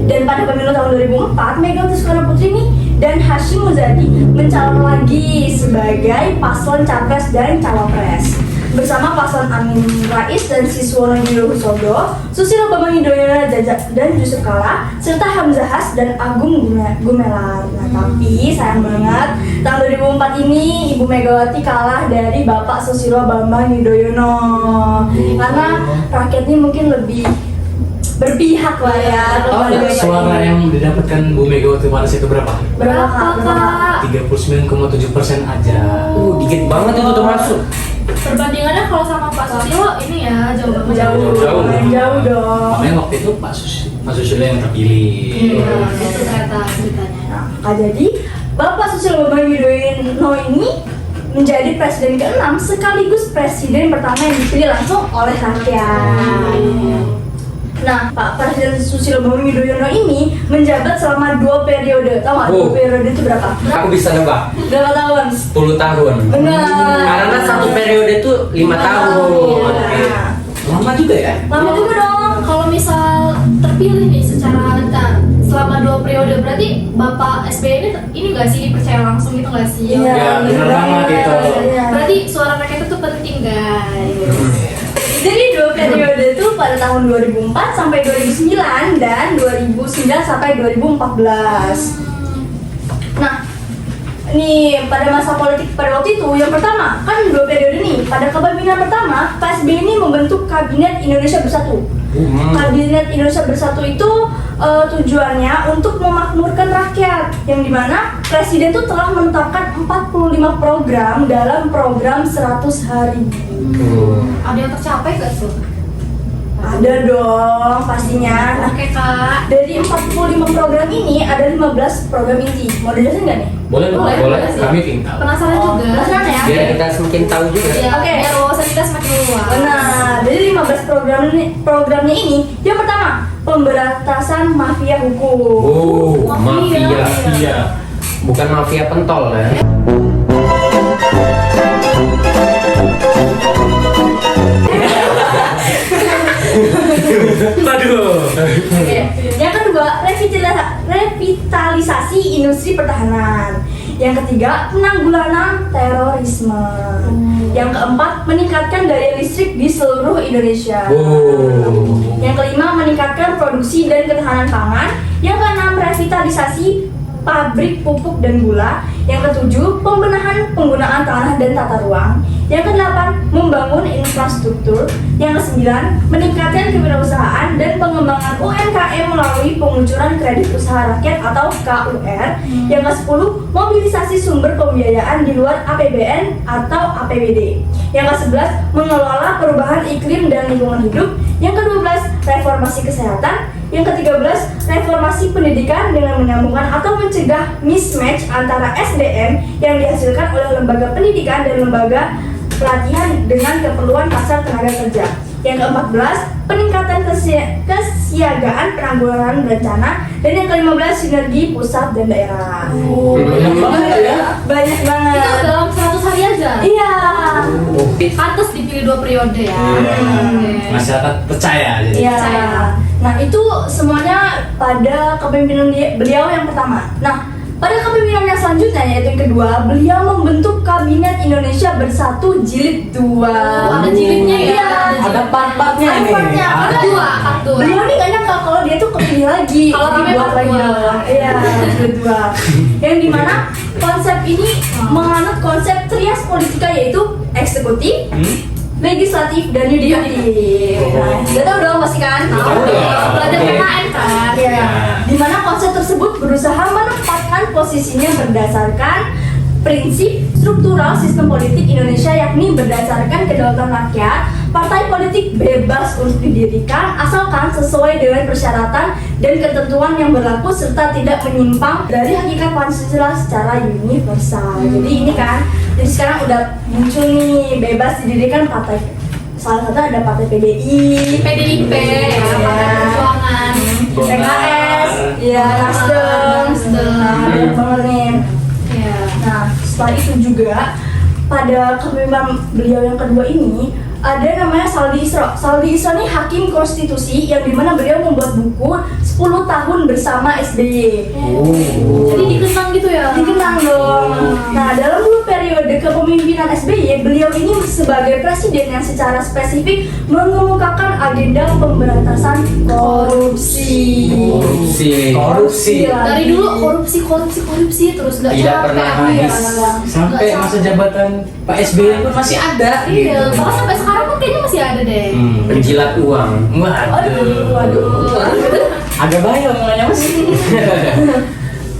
dan pada pemilu tahun 2004, Megawati Soekarno Putri ini dan Hashim Muzadi mencalon lagi sebagai paslon capres dan cawapres bersama paslon Amin Rais dan Siswono Husodo, Susilo Bambang Yudhoyono dan Yusuf Kala, serta Hamzahas dan Agung Gumelar. Nah, tapi sayang banget tahun 2004 ini Ibu Megawati kalah dari Bapak Susilo Bambang Yudhoyono karena rakyatnya mungkin lebih berpihak lah ya. Tahu nggak suara yang didapatkan Bu Megawati pada itu berapa? Berapa Kak? 39,7% aja. Dikit banget itu termasuk. Perbandingannya kalau sama Pak Susilo ini ya jauh banget. Jauh. Jauh dong. Makanya waktu itu Pak Susilo yang terpilih. Iya, itu ternyata ceritanya. Nah, jadi Bapak Susilo Bambang Yudhoyono ini menjadi presiden ke-6 sekaligus presiden pertama yang dipilih langsung oleh rakyat. Nah, Pak Presiden Susilo Bambang Yudhoyono ini menjabat selama 2 periode. Tahu nggak 2 periode itu berapa? Aku bisa nebak. Berapa tahun? 10 tahun. Benar. Karena satu periode itu 5 tahun. Oke. Lama juga ya? Lama juga dong. Kalau misal terpilih nih secara selama 2 periode berarti Bapak SBY ini nggak sih dipercaya langsung gitu nggak sih? Ya, benar banget itu. Iya. Berarti suara rakyat itu penting guys. Jadi 2 periode itu pada tahun 2004 sampai 2009 dan 2009 sampai 2014. Nah, nih pada masa politik pada waktu itu yang pertama kan 2 periode nih. Pada kepemimpinan pertama, Pak SBY ini membentuk Kabinet Indonesia Bersatu. Kabinet Indonesia Bersatu itu tujuannya untuk memakmurkan rakyat, yang dimana Presiden itu telah menetapkan 45 program dalam program 100 hari. Ada yang tercapai gak tuh? Ada dong pastinya. Nah, Oke Kak. dari 45 program ini ada 15 program inti. Mau dijelasin nggak nih? Boleh. Boleh. Kami tinggal. Penasaran juga. Penasaran ya? Biar kita semakin tahu juga. Iya, Oke. biar wawasan kita semakin luas. Nah, dari 15 programnya ini, yang pertama pemberantasan mafia hukum. Mafia. Iya. Bukan mafia pentol ya. Aduh. Oke. Yang kedua, revitalisasi industri pertahanan. Yang ketiga, penanggulangan terorisme. Yang keempat, meningkatkan daya listrik di seluruh Indonesia. Yang kelima, meningkatkan produksi dan ketahanan pangan. Yang keenam, revitalisasi pabrik pupuk dan gula. Yang ketujuh, pembenahan penggunaan tanah dan tata ruang. Yang kedelapan, membangun infrastruktur. Yang kesembilan, meningkatkan kewirausahaan dan pengembangan UMKM melalui pengucuran kredit usaha rakyat atau KUR. Yang ke-10, mobilisasi sumber pembiayaan di luar APBN atau APBD. Yang ke-11, mengelola perubahan iklim dan lingkungan hidup. Yang ke-12, reformasi kesehatan. Yang ke-13, reformasi pendidikan dengan menyambungkan atau mencegah mismatch antara SDM yang dihasilkan oleh lembaga pendidikan dan lembaga pelatihan dengan keperluan pasar tenaga kerja. Yang ke-14, peningkatan kesiagaan penanggulangan bencana. Dan yang ke-15, sinergi pusat dan daerah. Banyak banget ya. Banyak banget. Itu dalam 100 hari aja. Iya. Pantes dipilih 2 periode ya. Iya. Masyarakat percaya jadi. Iya. Percaya. Nah, itu semuanya pada kepemimpinan beliau yang pertama. Nah, pada kepemimpinan yang selanjutnya yaitu yang kedua, beliau membentuk Kabinet Indonesia Bersatu Jilid 2. Ada jilidnya ya? Iya. Ada part-partnya Ada ini. partnya. Ada. Part 2. Beliau nih gak nyangka kalau dia tuh kepilih lagi. Kalau timnya dibuat part lagi dua. dong. Iya, Jilid 2. Yang dimana konsep ini menganut konsep trias politika yaitu eksekutif, legislatif dan yudikatif. Nah, udah tahu dong pasti kan? Tahu dong. Belajar Oke. PKN kan? Iya. Di mana konsep tersebut berusaha menempatkan posisinya berdasarkan prinsip struktural sistem politik Indonesia, yakni berdasarkan kedaulatan rakyat. Partai politik bebas untuk didirikan asalkan sesuai dengan persyaratan dan ketentuan yang berlaku serta tidak menyimpang dari hakikat Pancasila secara universal. Jadi ini kan, jadi sekarang udah muncul nih bebas didirikan partai. Salah satu ada partai PDI, PDIP ya, Partai Perjuangan. PKS, ya Nasdem, nah, banyak banget nih. Iya. Nah, setelah itu juga pada kepemimpinan beliau yang kedua ini ada namanya Saldi Isra. Saldi Isra ini hakim konstitusi yang dimana beliau membuat buku 10 tahun bersama SBY. Jadi dikenang gitu ya? Dikenang dong. Nah, dalam 2 periode periode kepemimpinan SBY, beliau ini sebagai presiden yang secara spesifik mengemukakan agenda pemberantasan korupsi. Korupsi. Iya. Dari dulu korupsi terus nggak Tidak capek. pernah Iya. habis. Sampai Nggak masa jabatan Pak SBY pun masih ada. Iya, bahkan sampai sekarang pun kayaknya masih ada deh. Penjilat uang. Waduh. Agak bahaya omongannya Mas.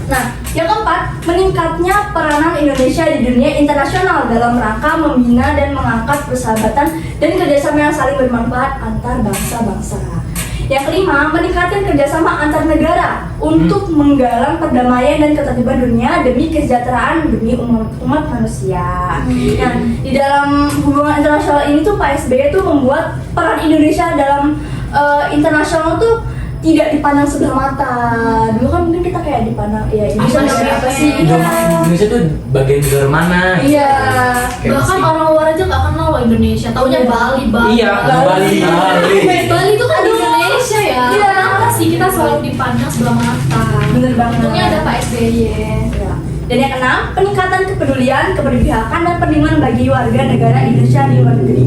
Nah, yang keempat, meningkatnya peranan Indonesia di dunia internasional dalam rangka membina dan mengangkat persahabatan dan kerjasama yang saling bermanfaat antar bangsa-bangsa. Yang kelima, meningkatkan kerjasama antar negara untuk menggalang perdamaian dan ketertiban dunia demi kesejahteraan demi umat manusia. Nah, di dalam hubungan internasional ini tuh Pak SBY tuh membuat peran Indonesia dalam internasional tuh tidak dipandang sebelah mata. Dulu kan mungkin kita kayak dipandang ya Indonesia Apa sih? apa sih? Indonesia tuh bagian negara mana? Iya. Bahkan orang luar aja nggak kenal loh Indonesia. Taunya Bali. Iya, Bali. Bali itu kan di Indonesia ya. Iya. Kenapa sih kita selalu dipandang sebelah mata? Bener banget. Untungnya ada Pak SBY. Ya. Dan yang keenam, peningkatan kepedulian, keberpihakan dan perlindungan bagi warga negara Indonesia di luar negeri.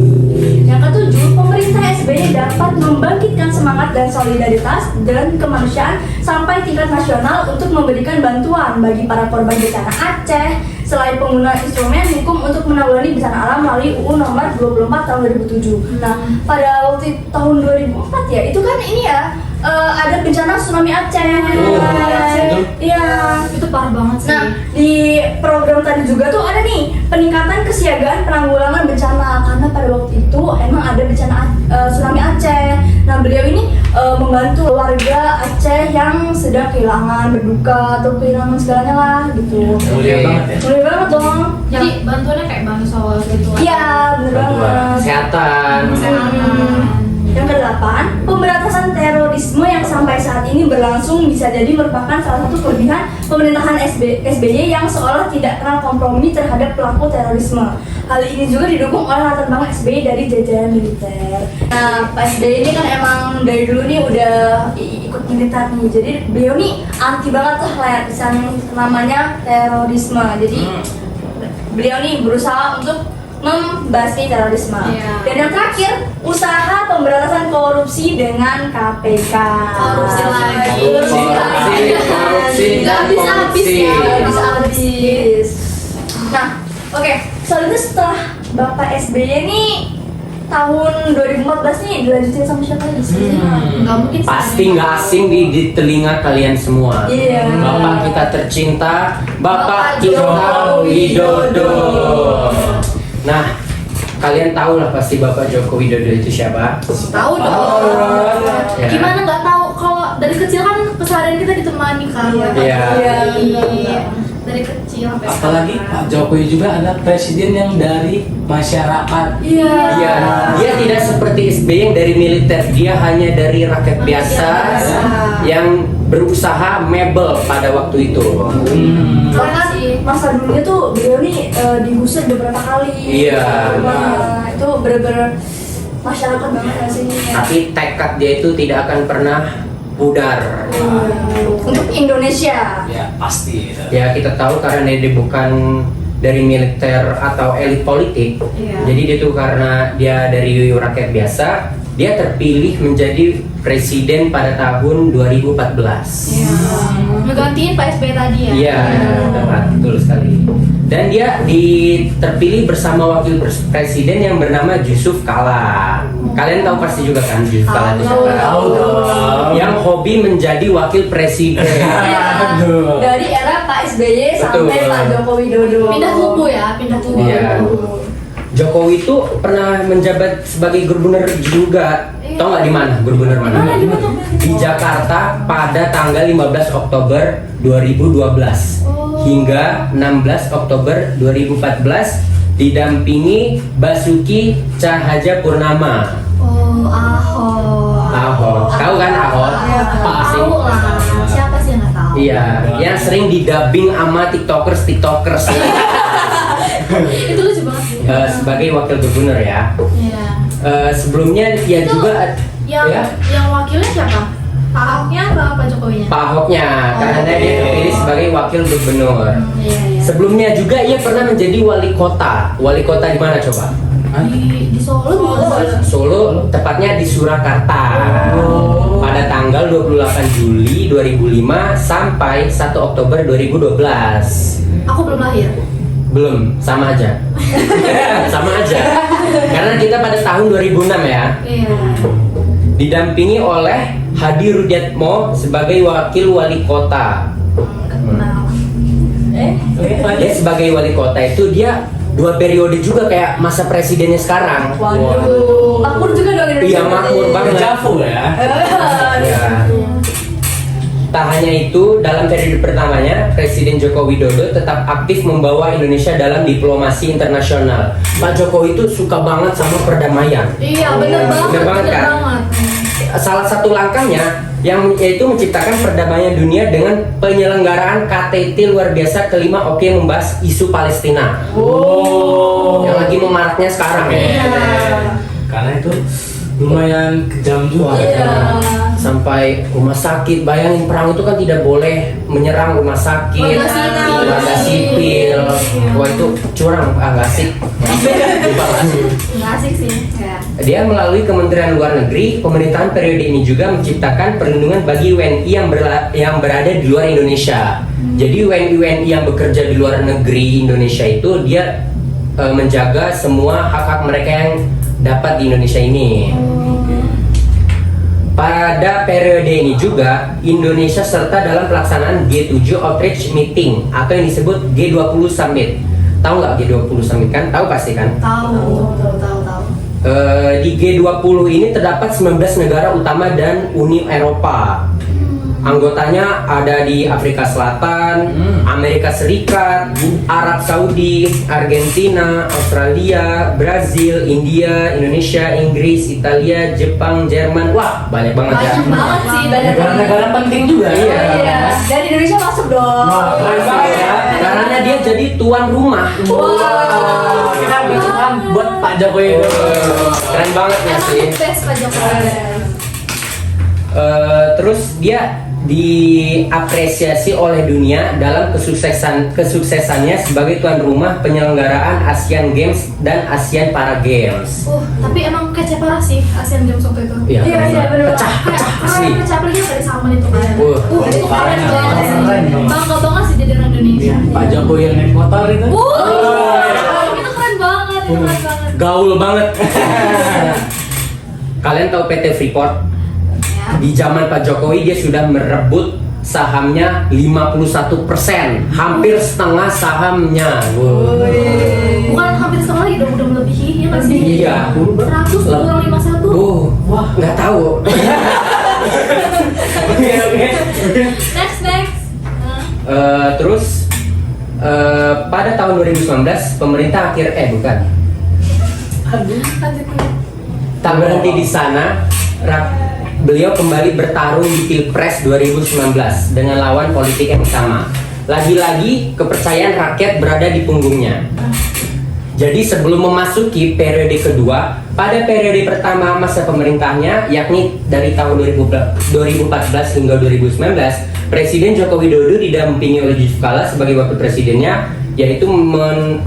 Yang ketujuh, pemerintah SBY dapat membangkitkan semangat dan solidaritas dan kemanusiaan sampai tingkat nasional untuk memberikan bantuan bagi para korban bencana Aceh selain penggunaan instrumen hukum untuk menanggulangi bencana alam melalui UU nomor 24 tahun 2007. Nah, pada waktu tahun 2004 ya, itu kan ini ya ada bencana tsunami Aceh. Iya. Itu parah banget sih. Nah, di program tadi juga tuh ada nih peningkatan kesiagaan penanggulangan bencana karena pada waktu itu emang ada bencana tsunami Aceh. Nah, beliau ini membantu warga Aceh yang sedang kehilangan, berduka atau kehilangan segalanya lah gitu. Mulia banget ya. Mulia banget dong. Jadi bantuannya kayak bansos gitu. Iya, bener Bantuan banget. kesehatan. Yang kedelapan, pemberantasan terorisme yang sampai saat ini berlangsung bisa jadi merupakan salah satu kelebihan pemerintahan SBY yang seolah tidak kenal kompromi terhadap pelaku terorisme. Hal ini juga didukung oleh latar belakang SBY dari jajaran militer. Nah, Pak SBY ini kan emang dari dulu nih udah ikut militer nih, jadi beliau nih anti banget tuh kayak namanya terorisme. Jadi beliau nih berusaha untuk membasmi terorisme. Iya. Dan yang terakhir, usaha pemberantasan korupsi dengan KPK. Korupsi lagi. Korupsi. Nggak habis-habis ya. Nggak habis-habis. Nah, oke. Soalnya setelah Bapak SBY nih tahun 2014 nih dilanjutin sama siapa lagi sih? Nggak mungkin sih. Pasti nggak asing di telinga kalian semua. Iya. Bapak kita tercinta, Bapak Joko Widodo. Nah, kalian tahu lah pasti Bapak Joko Widodo itu siapa? Tahu dong. Ya. Gimana nggak tahu kalau dari kecil kan keseharian kita ditemani kan. Iya. Iya. Dari kecil sampai Apalagi Pak Jokowi juga adalah presiden yang dari masyarakat. Iya. Iya, dia tidak seperti SBY yang dari militer, dia hanya dari rakyat biasa yang berusaha mebel pada waktu itu. Bahkan masa dulunya tuh beliau nih digusur beberapa kali. Iya. Nah, itu bener-bener masyarakat banget rasanya. Tapi tekad dia itu tidak akan pernah pudar. Untuk Indonesia. Ya pasti. Ya kita tahu karena dia bukan dari militer atau elit politik, Iya. jadi dia tuh karena dia dari rakyat biasa, dia terpilih menjadi presiden pada tahun 2014. Iya. Ngegantiin Pak SBY tadi ya. Iya, tepat, betul sekali. Dan dia terpilih bersama wakil presiden yang bernama Yusuf Kala. Kalian tahu pasti juga kan Yusuf Kala itu siapa? Tahu dong. Yang hobi menjadi wakil presiden. Aduh. Dari era Pak SBY Betul. sampai Pak Joko Widodo. Pindah kubu ya, pindah kubu. Iya. Jokowi itu pernah menjabat sebagai gubernur juga. Tahu nggak di mana? Gubernur mana? Di Jakarta pada tanggal 15 Oktober 2012 hingga 16 Oktober 2014 didampingi Basuki Cahayapurnama. Oh, Ahok. Ahok. Tahu kan Ahok? Pasti. Tahu lah. Siapa sih yang nggak tahu? Iya, yang sering didubbing sama tiktokers. Itu lucu banget sih. Sebagai wakil gubernur ya. Iya. Sebelumnya dia Itu juga Yang ya. yang wakilnya siapa? Pak Ahoknya apa Pak Jokowinya? Pak Ahoknya, karena dia terpilih sebagai wakil gubernur. Iya, iya. Sebelumnya juga ia pernah menjadi wali kota. Wali kota di mana coba? Di Solo juga. Solo, tepatnya di Surakarta. Pada tanggal 28 Juli 2005 sampai 1 Oktober 2012. Aku belum lahir. Belum, sama aja. Sama aja. Karena kita pada tahun 2006 ya. Iya. Didampingi oleh Hadi Rudiatmo sebagai wakil wali kota. Kenal. Dia sebagai wali kota itu dia 2 periode juga kayak masa presidennya sekarang. Waduh, makmur juga dong Indonesia. Iya, makmur banget. Javu ya. Ya. Tak hanya itu, dalam periode pertamanya, Presiden Joko Widodo tetap aktif membawa Indonesia dalam diplomasi internasional. Pak Jokowi itu suka banget sama perdamaian. Iya, bener banget. Bener banget kan? Salah satu langkahnya yaitu menciptakan perdamaian dunia dengan penyelenggaraan KTT luar biasa kelima oke membahas isu Palestina. Yang lagi memaraknya sekarang ya. Karena itu lumayan kejam juga. Sampai rumah sakit, bayangin perang itu kan tidak boleh menyerang rumah sakit, warga sipil. Wah itu curang, nggak asik. Nggak asik sih. Nggak. Dia melalui Kementerian Luar Negeri, pemerintahan periode ini juga menciptakan perlindungan bagi WNI yang berada di luar Indonesia. Jadi WNI yang bekerja di luar negeri Indonesia itu dia menjaga semua hak-hak mereka yang dapat di Indonesia ini. Pada periode ini juga Indonesia serta dalam pelaksanaan G7 Outreach Meeting atau yang disebut G20 Summit. Tahu nggak G20 Summit kan? Tahu pasti kan? Tahu. Di G20 ini terdapat 19 negara utama dan Uni Eropa. Anggotanya ada di Afrika Selatan, Amerika Serikat, Arab Saudi, Argentina, Australia, Brazil, India, Indonesia, Inggris, Italia, Jepang, Jerman. Wah, banyak banget ya. Banyak banget sih, banyak Negara-negara penting juga. Iya. Dan Indonesia masuk dong. Keren banget ya. Karena dia jadi tuan rumah. Kita berdoa buat Pak Jokowi. Keren banget ya Emang sih. the best Pak Jokowi. Terus dia diapresiasi oleh dunia dalam kesuksesannya sebagai tuan rumah penyelenggaraan Asian Games dan Asian Para Games. Tapi emang kece parah sih Asian Games waktu itu. Iya, bener. pecah Kayak asli. pecah apalagi dari salmon itu kan. Itu keren Keren, banget sih. keren. Bangga banget sih jadi orang Indonesia. Pak Jokowi yang naik motor itu. Itu keren banget, itu keren banget. Gaul banget. Kalian tahu PT Freeport? Ya. Di zaman Pak Jokowi dia sudah merebut sahamnya 51%, hampir setengah sahamnya. Bukan hampir setengah lagi, udah melebihi ya nggak sih? Iya. 100 kurang 51. Wah, nggak tahu. Oke. Next. Terus pada tahun 2019 pemerintah bukan. Tak berhenti di sana, beliau kembali bertarung di Pilpres 2019 dengan lawan politik yang sama. Lagi-lagi kepercayaan rakyat berada di punggungnya. Jadi sebelum memasuki periode kedua, pada periode pertama masa pemerintahnya, yakni dari tahun 2014 hingga 2019, Presiden Joko Widodo didampingi oleh Yusuf Kala sebagai wakil presidennya, yaitu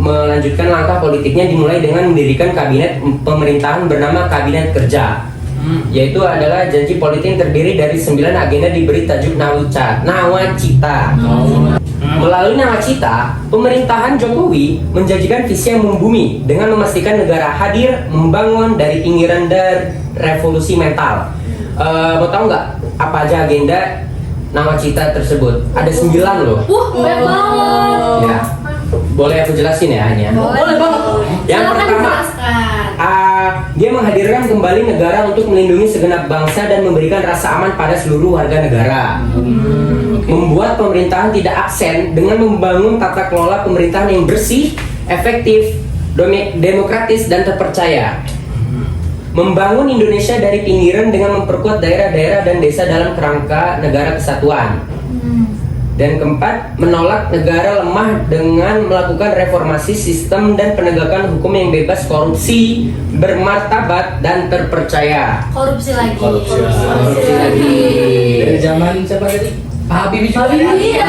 melanjutkan langkah politiknya dimulai dengan mendirikan kabinet pemerintahan bernama Kabinet Kerja. Yaitu adalah janji politik yang terdiri dari 9 agenda diberi tajuk Nawacita. Melalui Nawacita, pemerintahan Jokowi menjanjikan visi yang membumi dengan memastikan negara hadir membangun dari pinggiran dan revolusi mental. Mau tahu nggak apa aja agenda Nawacita tersebut? Ada 9 loh. Banyak banget. Ya. Boleh aku jelasin ya ini ya? Boleh banget. Yang Silakan pertama, dijelaskan. dia menghadirkan kembali negara untuk melindungi segenap bangsa dan memberikan rasa aman pada seluruh warga negara. Membuat pemerintahan tidak absen dengan membangun tata kelola pemerintahan yang bersih, efektif, demokratis, dan terpercaya. Membangun Indonesia dari pinggiran dengan memperkuat daerah-daerah dan desa dalam kerangka negara kesatuan. Dan keempat, menolak negara lemah dengan melakukan reformasi sistem dan penegakan hukum yang bebas korupsi, bermartabat, dan terpercaya. Korupsi lagi. Korupsi lagi. Dari zaman siapa tadi? Pak Habibie juga. Habibie, iya.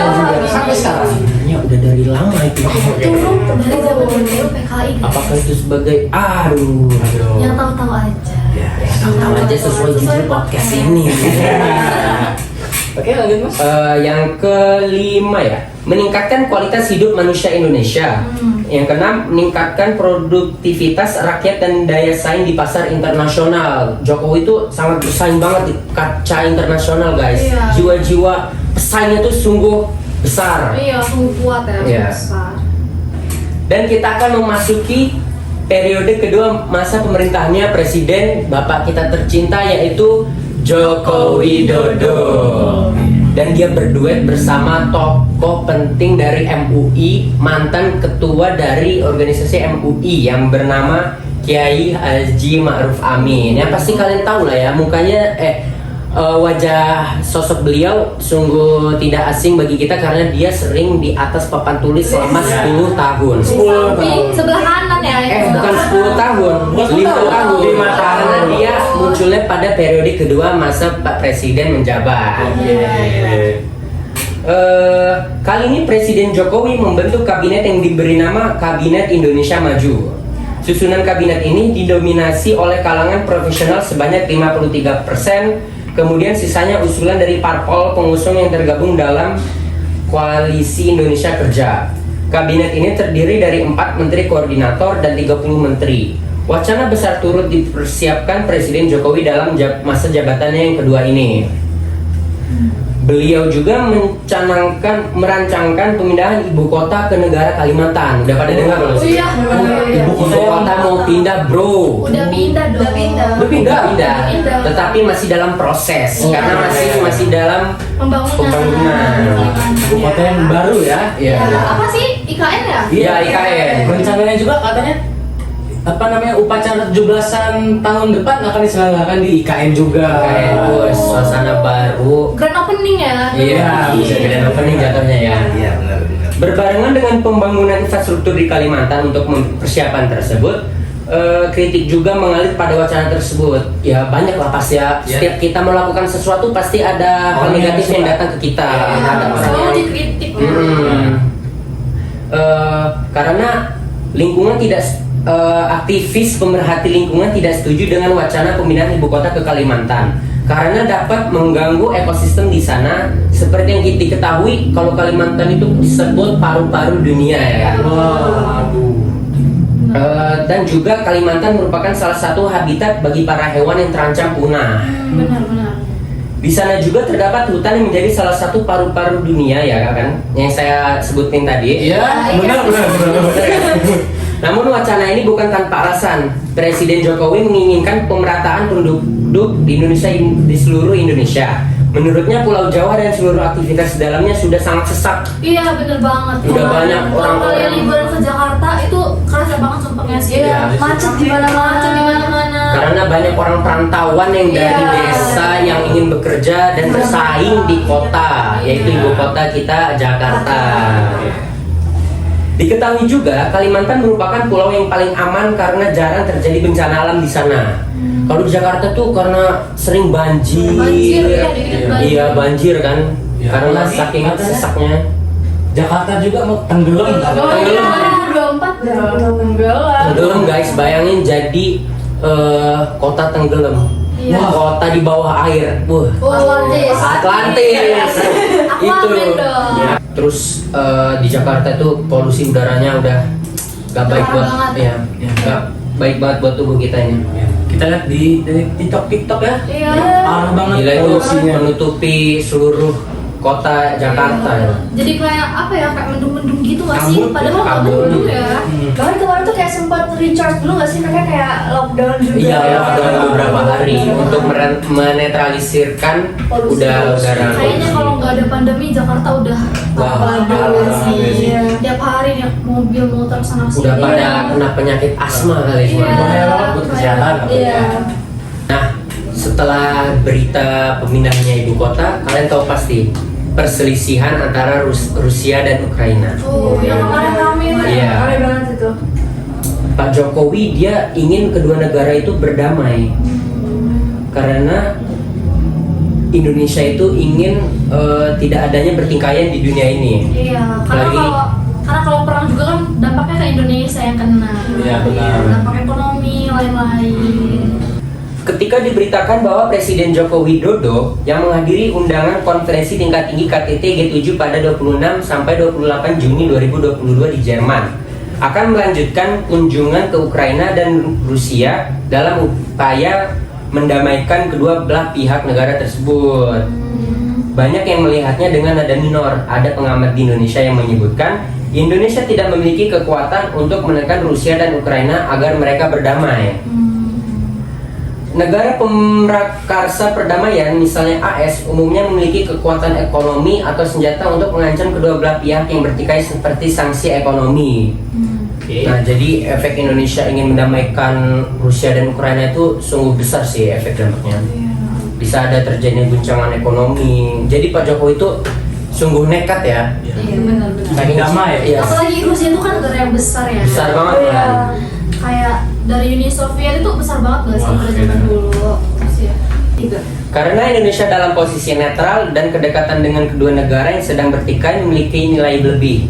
Sampai sekarang. Ya udah dari lama itu. Turun dari zaman dulu PKI. Apakah itu sebagai aduh. Yang tahu-tahu aja. Ya, tahu aja sesuai judul podcast ini. Oke, lanjut Mas. Yang kelima ya, meningkatkan kualitas hidup manusia Indonesia. Yang keenam, meningkatkan produktivitas rakyat dan daya saing di pasar internasional. Jokowi itu sangat bersaing banget di kaca internasional, guys. Iya. Jiwa-jiwa pesaingnya tuh sungguh besar. Iya, sungguh kuat ya. Iya. Besar. Dan kita akan memasuki periode kedua masa pemerintahannya Presiden Bapak kita tercinta, yaitu Joko Widodo. Dan dia berduet bersama tokoh penting dari MUI, mantan ketua dari organisasi MUI yang bernama Kiai Haji Ma'ruf Amin. Yang pasti kalian tahu lah ya, mukanya wajah sosok beliau sungguh tidak asing bagi kita karena dia sering di atas papan tulis selama 10 tahun. Samping sebelah kanan ya. Bukan 10 tahun, 5 tahun. 5 tahun. Karena dia munculnya pada periode kedua masa Pak Presiden menjabat. Kali ini Presiden Jokowi membentuk kabinet yang diberi nama Kabinet Indonesia Maju. Susunan kabinet ini didominasi oleh kalangan profesional sebanyak 53%. Kemudian sisanya usulan dari parpol pengusung yang tergabung dalam Koalisi Indonesia Kerja. Kabinet ini terdiri dari 4 menteri koordinator dan 30 menteri. Wacana besar turut dipersiapkan Presiden Jokowi dalam masa jabatannya yang kedua ini. Beliau juga merancangkan pemindahan ibu kota ke negara Kalimantan. Udah pada dengar belum? Oh iya. Ibu kota mau pindah, bro. Udah pindah dong. Udah pindah. Tetapi masih dalam proses karena masih dalam pembangunan. Ibu kota yang baru ya. Iya. Apa sih? IKN ya? Iya, IKN. Rencananya juga katanya upacara 17-an tahun depan akan diselenggarakan di IKN juga. IKN, suasana baru. Grand opening ya? Iya, bisa jadi opening jatuhnya ya. Iya, benar. Berbarengan dengan pembangunan infrastruktur di Kalimantan untuk persiapan tersebut, kritik juga mengalir pada wacana tersebut. Ya banyak lah pasti ya. Setiap kita melakukan sesuatu pasti ada hal negatif yang datang ke kita. Ada orang Selalu yang dikritik ya. karena lingkungan tidak aktivis pemerhati lingkungan tidak setuju dengan wacana pemindahan ibu kota ke Kalimantan karena dapat mengganggu ekosistem di sana. Seperti yang kita ketahui, kalau Kalimantan itu disebut paru-paru dunia ya. Dan juga Kalimantan merupakan salah satu habitat bagi para hewan yang terancam punah. Benar. Di sana juga terdapat hutan yang menjadi salah satu paru-paru dunia ya kan, yang saya sebutin tadi. Iya, benar. Namun wacana ini bukan tanpa alasan. Presiden Jokowi menginginkan pemerataan penduduk di Indonesia di seluruh Indonesia. Menurutnya Pulau Jawa dan seluruh aktivitas di dalamnya sudah sangat sesak. Iya bener banget. Udah banyak orang orang-orang. kalian liburan ke Jakarta itu kerasa banget sumpahnya sih. Iya. Macet di mana-mana. Karena banyak orang perantauan yang dari Iya. desa yang ingin bekerja dan bersaing di kota, yaitu ibu kota kita Jakarta. Diketahui juga Kalimantan merupakan pulau yang paling aman karena jarang terjadi bencana alam di sana. Kalau di Jakarta tuh karena sering banjir. Banjir, iya, dikit banjir. Iya, banjir kan. Ya, Karena apalagi saking katanya sesaknya. Jakarta juga mau tenggelam. Oh iya 2024 Tenggelam guys, bayangin jadi kota tenggelam. Iya. Kota di bawah air. Wah. Atlantis. Itu. Aquaman dong. Ya. Terus di Jakarta tuh polusi udaranya udah gak baik Parah buat banget. gak baik banget buat tubuh kita ini. Kita lihat di TikTok ya. Iya. Parah banget Gila itu polusinya. menutupi seluruh kota Jakarta ya. Jadi kayak apa ya, kayak mendung-mendung gitu gak sih? Kabut, Padahal nggak kabut. mendung ya. Bahkan kemarin tuh kayak sempat recharge dulu gak sih? Mereka kayak lockdown juga. Iya, dalam beberapa hari untuk menetralisirkan Polusi. udara. Kayaknya kalau nggak ada pandemi Jakarta udah Wah, parah parah sih. Iya. Tiap hari nih mobil muter sana sini. udah pada kena penyakit asma kali semua. Iya. Bahaya banget buat kesehatan. Iya. Nah, setelah berita pemindahannya ibu kota, kalian tahu pasti perselisihan antara Rusia dan Ukraina. Oh, yang kemarin rame tuh. Iya. Rame banget itu. Pak Jokowi dia ingin kedua negara itu berdamai karena Indonesia itu ingin tidak adanya pertikaian di dunia ini. Iya, Lagi- karena kalau perang juga kan dampaknya ke Indonesia yang kena. Iya, benar. Dampak ekonomi lain-lain. Ketika diberitakan bahwa Presiden Joko Widodo yang menghadiri undangan konferensi tingkat tinggi KTT G7 pada 26 sampai 28 Juni 2022 di Jerman akan melanjutkan kunjungan ke Ukraina dan Rusia dalam upaya mendamaikan kedua belah pihak negara tersebut. Banyak yang melihatnya dengan nada minor. Ada pengamat di Indonesia yang menyebutkan Indonesia tidak memiliki kekuatan untuk menekan Rusia dan Ukraina agar mereka berdamai. Negara pemrakarsa perdamaian, misalnya AS, umumnya memiliki kekuatan ekonomi atau senjata untuk mengancam kedua belah pihak yang bertikai seperti sanksi ekonomi. Oke. Nah, jadi efek Indonesia ingin mendamaikan Rusia dan Ukraina itu sungguh besar sih efek dampaknya. Bisa ada terjadinya guncangan ekonomi. Jadi Pak Jokowi itu sungguh nekat ya. Iya, benar-benar. Saking Damai. Iya. Apalagi Rusia itu kan negara yang besar ya. Besar banget Iya. kan. Kayak dari Uni Soviet itu besar banget gak sih Wah, pada iya. zaman dulu. Rusia. Tiga. Karena Indonesia dalam posisi netral dan kedekatan dengan kedua negara yang sedang bertikai memiliki nilai lebih.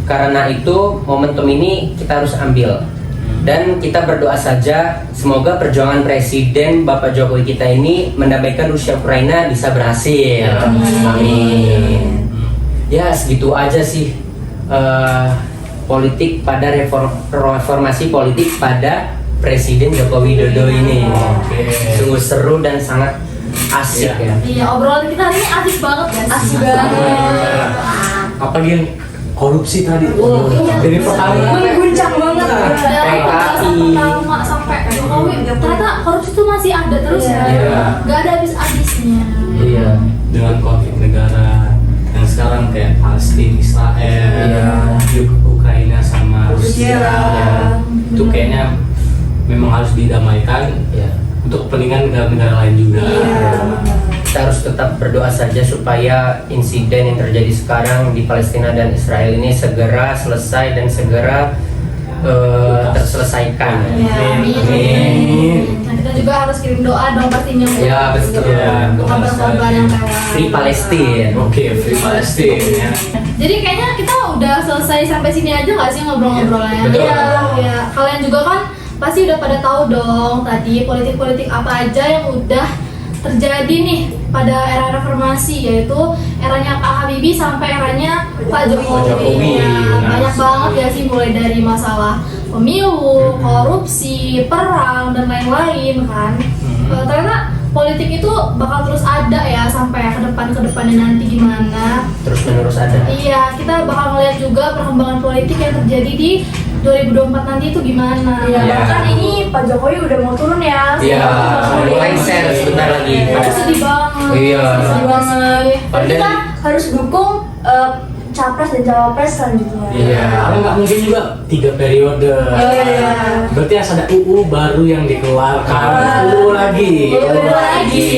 Karena itu momentum ini kita harus ambil. Dan kita berdoa saja semoga perjuangan Presiden Bapak Jokowi kita ini mendamaikan Rusia Ukraina bisa berhasil. Amin. Ya segitu aja sih politik pada reformasi politik pada Presiden Joko Widodo ini. Oke. Sungguh seru dan sangat asik ya. Iya, obrolan kita hari ini asik banget ya. Asik banget. Apalagi yang korupsi tadi. Iya. Dari pertama. Mengguncang banget. Dari pembahasan PKI. pertama sampai Jokowi, ternyata korupsi itu masih ada terus ya. Iya. Gak ada habis-habisnya. Iya. Dengan konflik negara yang sekarang kayak Palestina, Israel, Ukraina sama Rusia. Ya. Itu kayaknya memang harus didamaikan Ya. untuk kepentingan negara-negara lain juga. Kita harus tetap berdoa saja supaya insiden yang terjadi sekarang di Palestina dan Israel ini segera selesai dan segera terselesaikan. Ya, amin. Amin. Nah, kita juga harus kirim doa dong pastinya. Ya, betul. Ya, Untuk korban-korban yang tewas. Free Palestine. Oke, Free Palestine ya. Jadi kayaknya kita udah selesai sampai sini aja nggak sih ngobrol-ngobrolnya? Betul. Iya, ya. Kalian juga kan pasti udah pada tahu dong tadi politik-politik apa aja yang udah terjadi nih pada era reformasi, yaitu eranya Pak Habibie sampai eranya Pak Jokowi. Jokowi. Ya, banyak banget ya sih, mulai dari masalah pemilu, korupsi, perang dan lain-lain kan. Ternyata politik itu bakal terus ada ya sampai ke depannya nanti gimana. Terus menerus ada. Iya, kita bakal ngeliat juga perkembangan politik yang terjadi di 2024 nanti itu gimana. Iya, Iya. bahkan ini Pak Jokowi udah mau turun ya. Iya, Sekarang mulai share sebentar lagi. Aku sedih banget. Iya. Sedih banget. Dan Padahal- kita harus dukung capres dan cawapres selanjutnya. Iya, karena nggak mungkin juga 3 periode. Iya. Berarti harus ada UU baru yang dikeluarkan. UU lagi. UU lagi.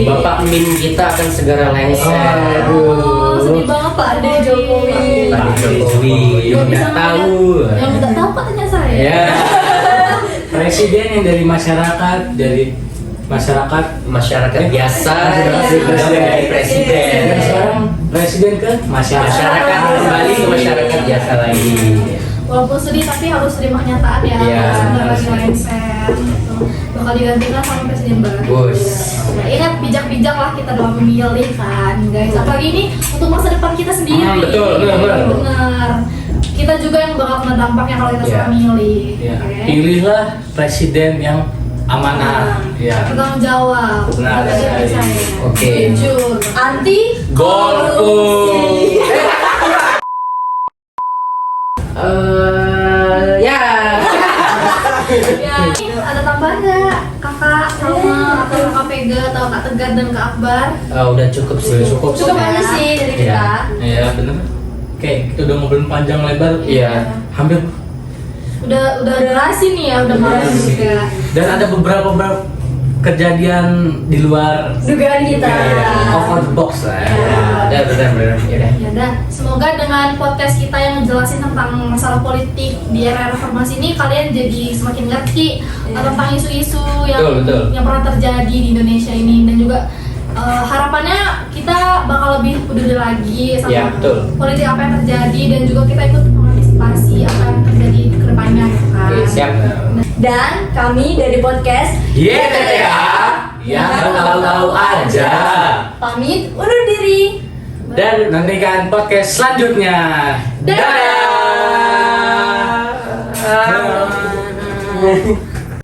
Bapak Min kita akan segera lengser. Oh, sedih banget Pak Ade Jokowi. Pak Jokowi Nggak bisa nggak tahu. ngeliat. Yang nggak tahu katanya saya. Ya. Presiden yang dari masyarakat Masyarakat biasa Presiden. jadi presiden. Dan sekarang presiden ke Masyarakat kembali ke masyarakat biasa lagi. Walaupun sedih tapi harus terima kenyataan ya. Iya. Sebentar lagi lengser. Gitu. Bakal digantikan sama presiden baru. Bos. Nah, ingat bijak-bijak lah kita dalam memilih kan guys. Apalagi ini untuk masa depan kita sendiri. Betul, benar. Benar. Kita juga yang bakal kena dampaknya kalau kita Iya. salah milih. Ya, Oke. pilihlah presiden yang amanah. Ya. Bertanggung jawab. Benar Kata sekali. saya. Oke. Jujur. Anti Golput. Ya. Ya, ini ada tambahan nggak? Kakak sama atau Kak Pega atau Kak Tegar dan Kak Akbar? Udah cukup sih. Cukup. cukup aja sih dari kita. Iya. Iya, benar. Oke, kita udah ngobrolin panjang lebar. Iya. Hampir. Udah durasi nih ya, udah malam juga. Dan ada beberapa kejadian di luar Dugaan kita. out of the box lah. Udah, benar. Yaudah. Ya udah, semoga dengan podcast kita yang ngejelasin tentang masalah politik di era reformasi ini kalian jadi semakin ngerti tentang isu-isu yang Betul. yang pernah terjadi di Indonesia ini, dan juga harapannya kita bakal lebih peduli lagi sama Ya, betul. politik apa yang terjadi, dan juga kita ikut mengantisipasi apa yang terjadi ke depannya gitu kan. Oke, siap. Dan kami dari podcast YTTA yang tahu-tahu aja. pamit undur diri. Dan Nantikan podcast selanjutnya. Dadah. Dadah.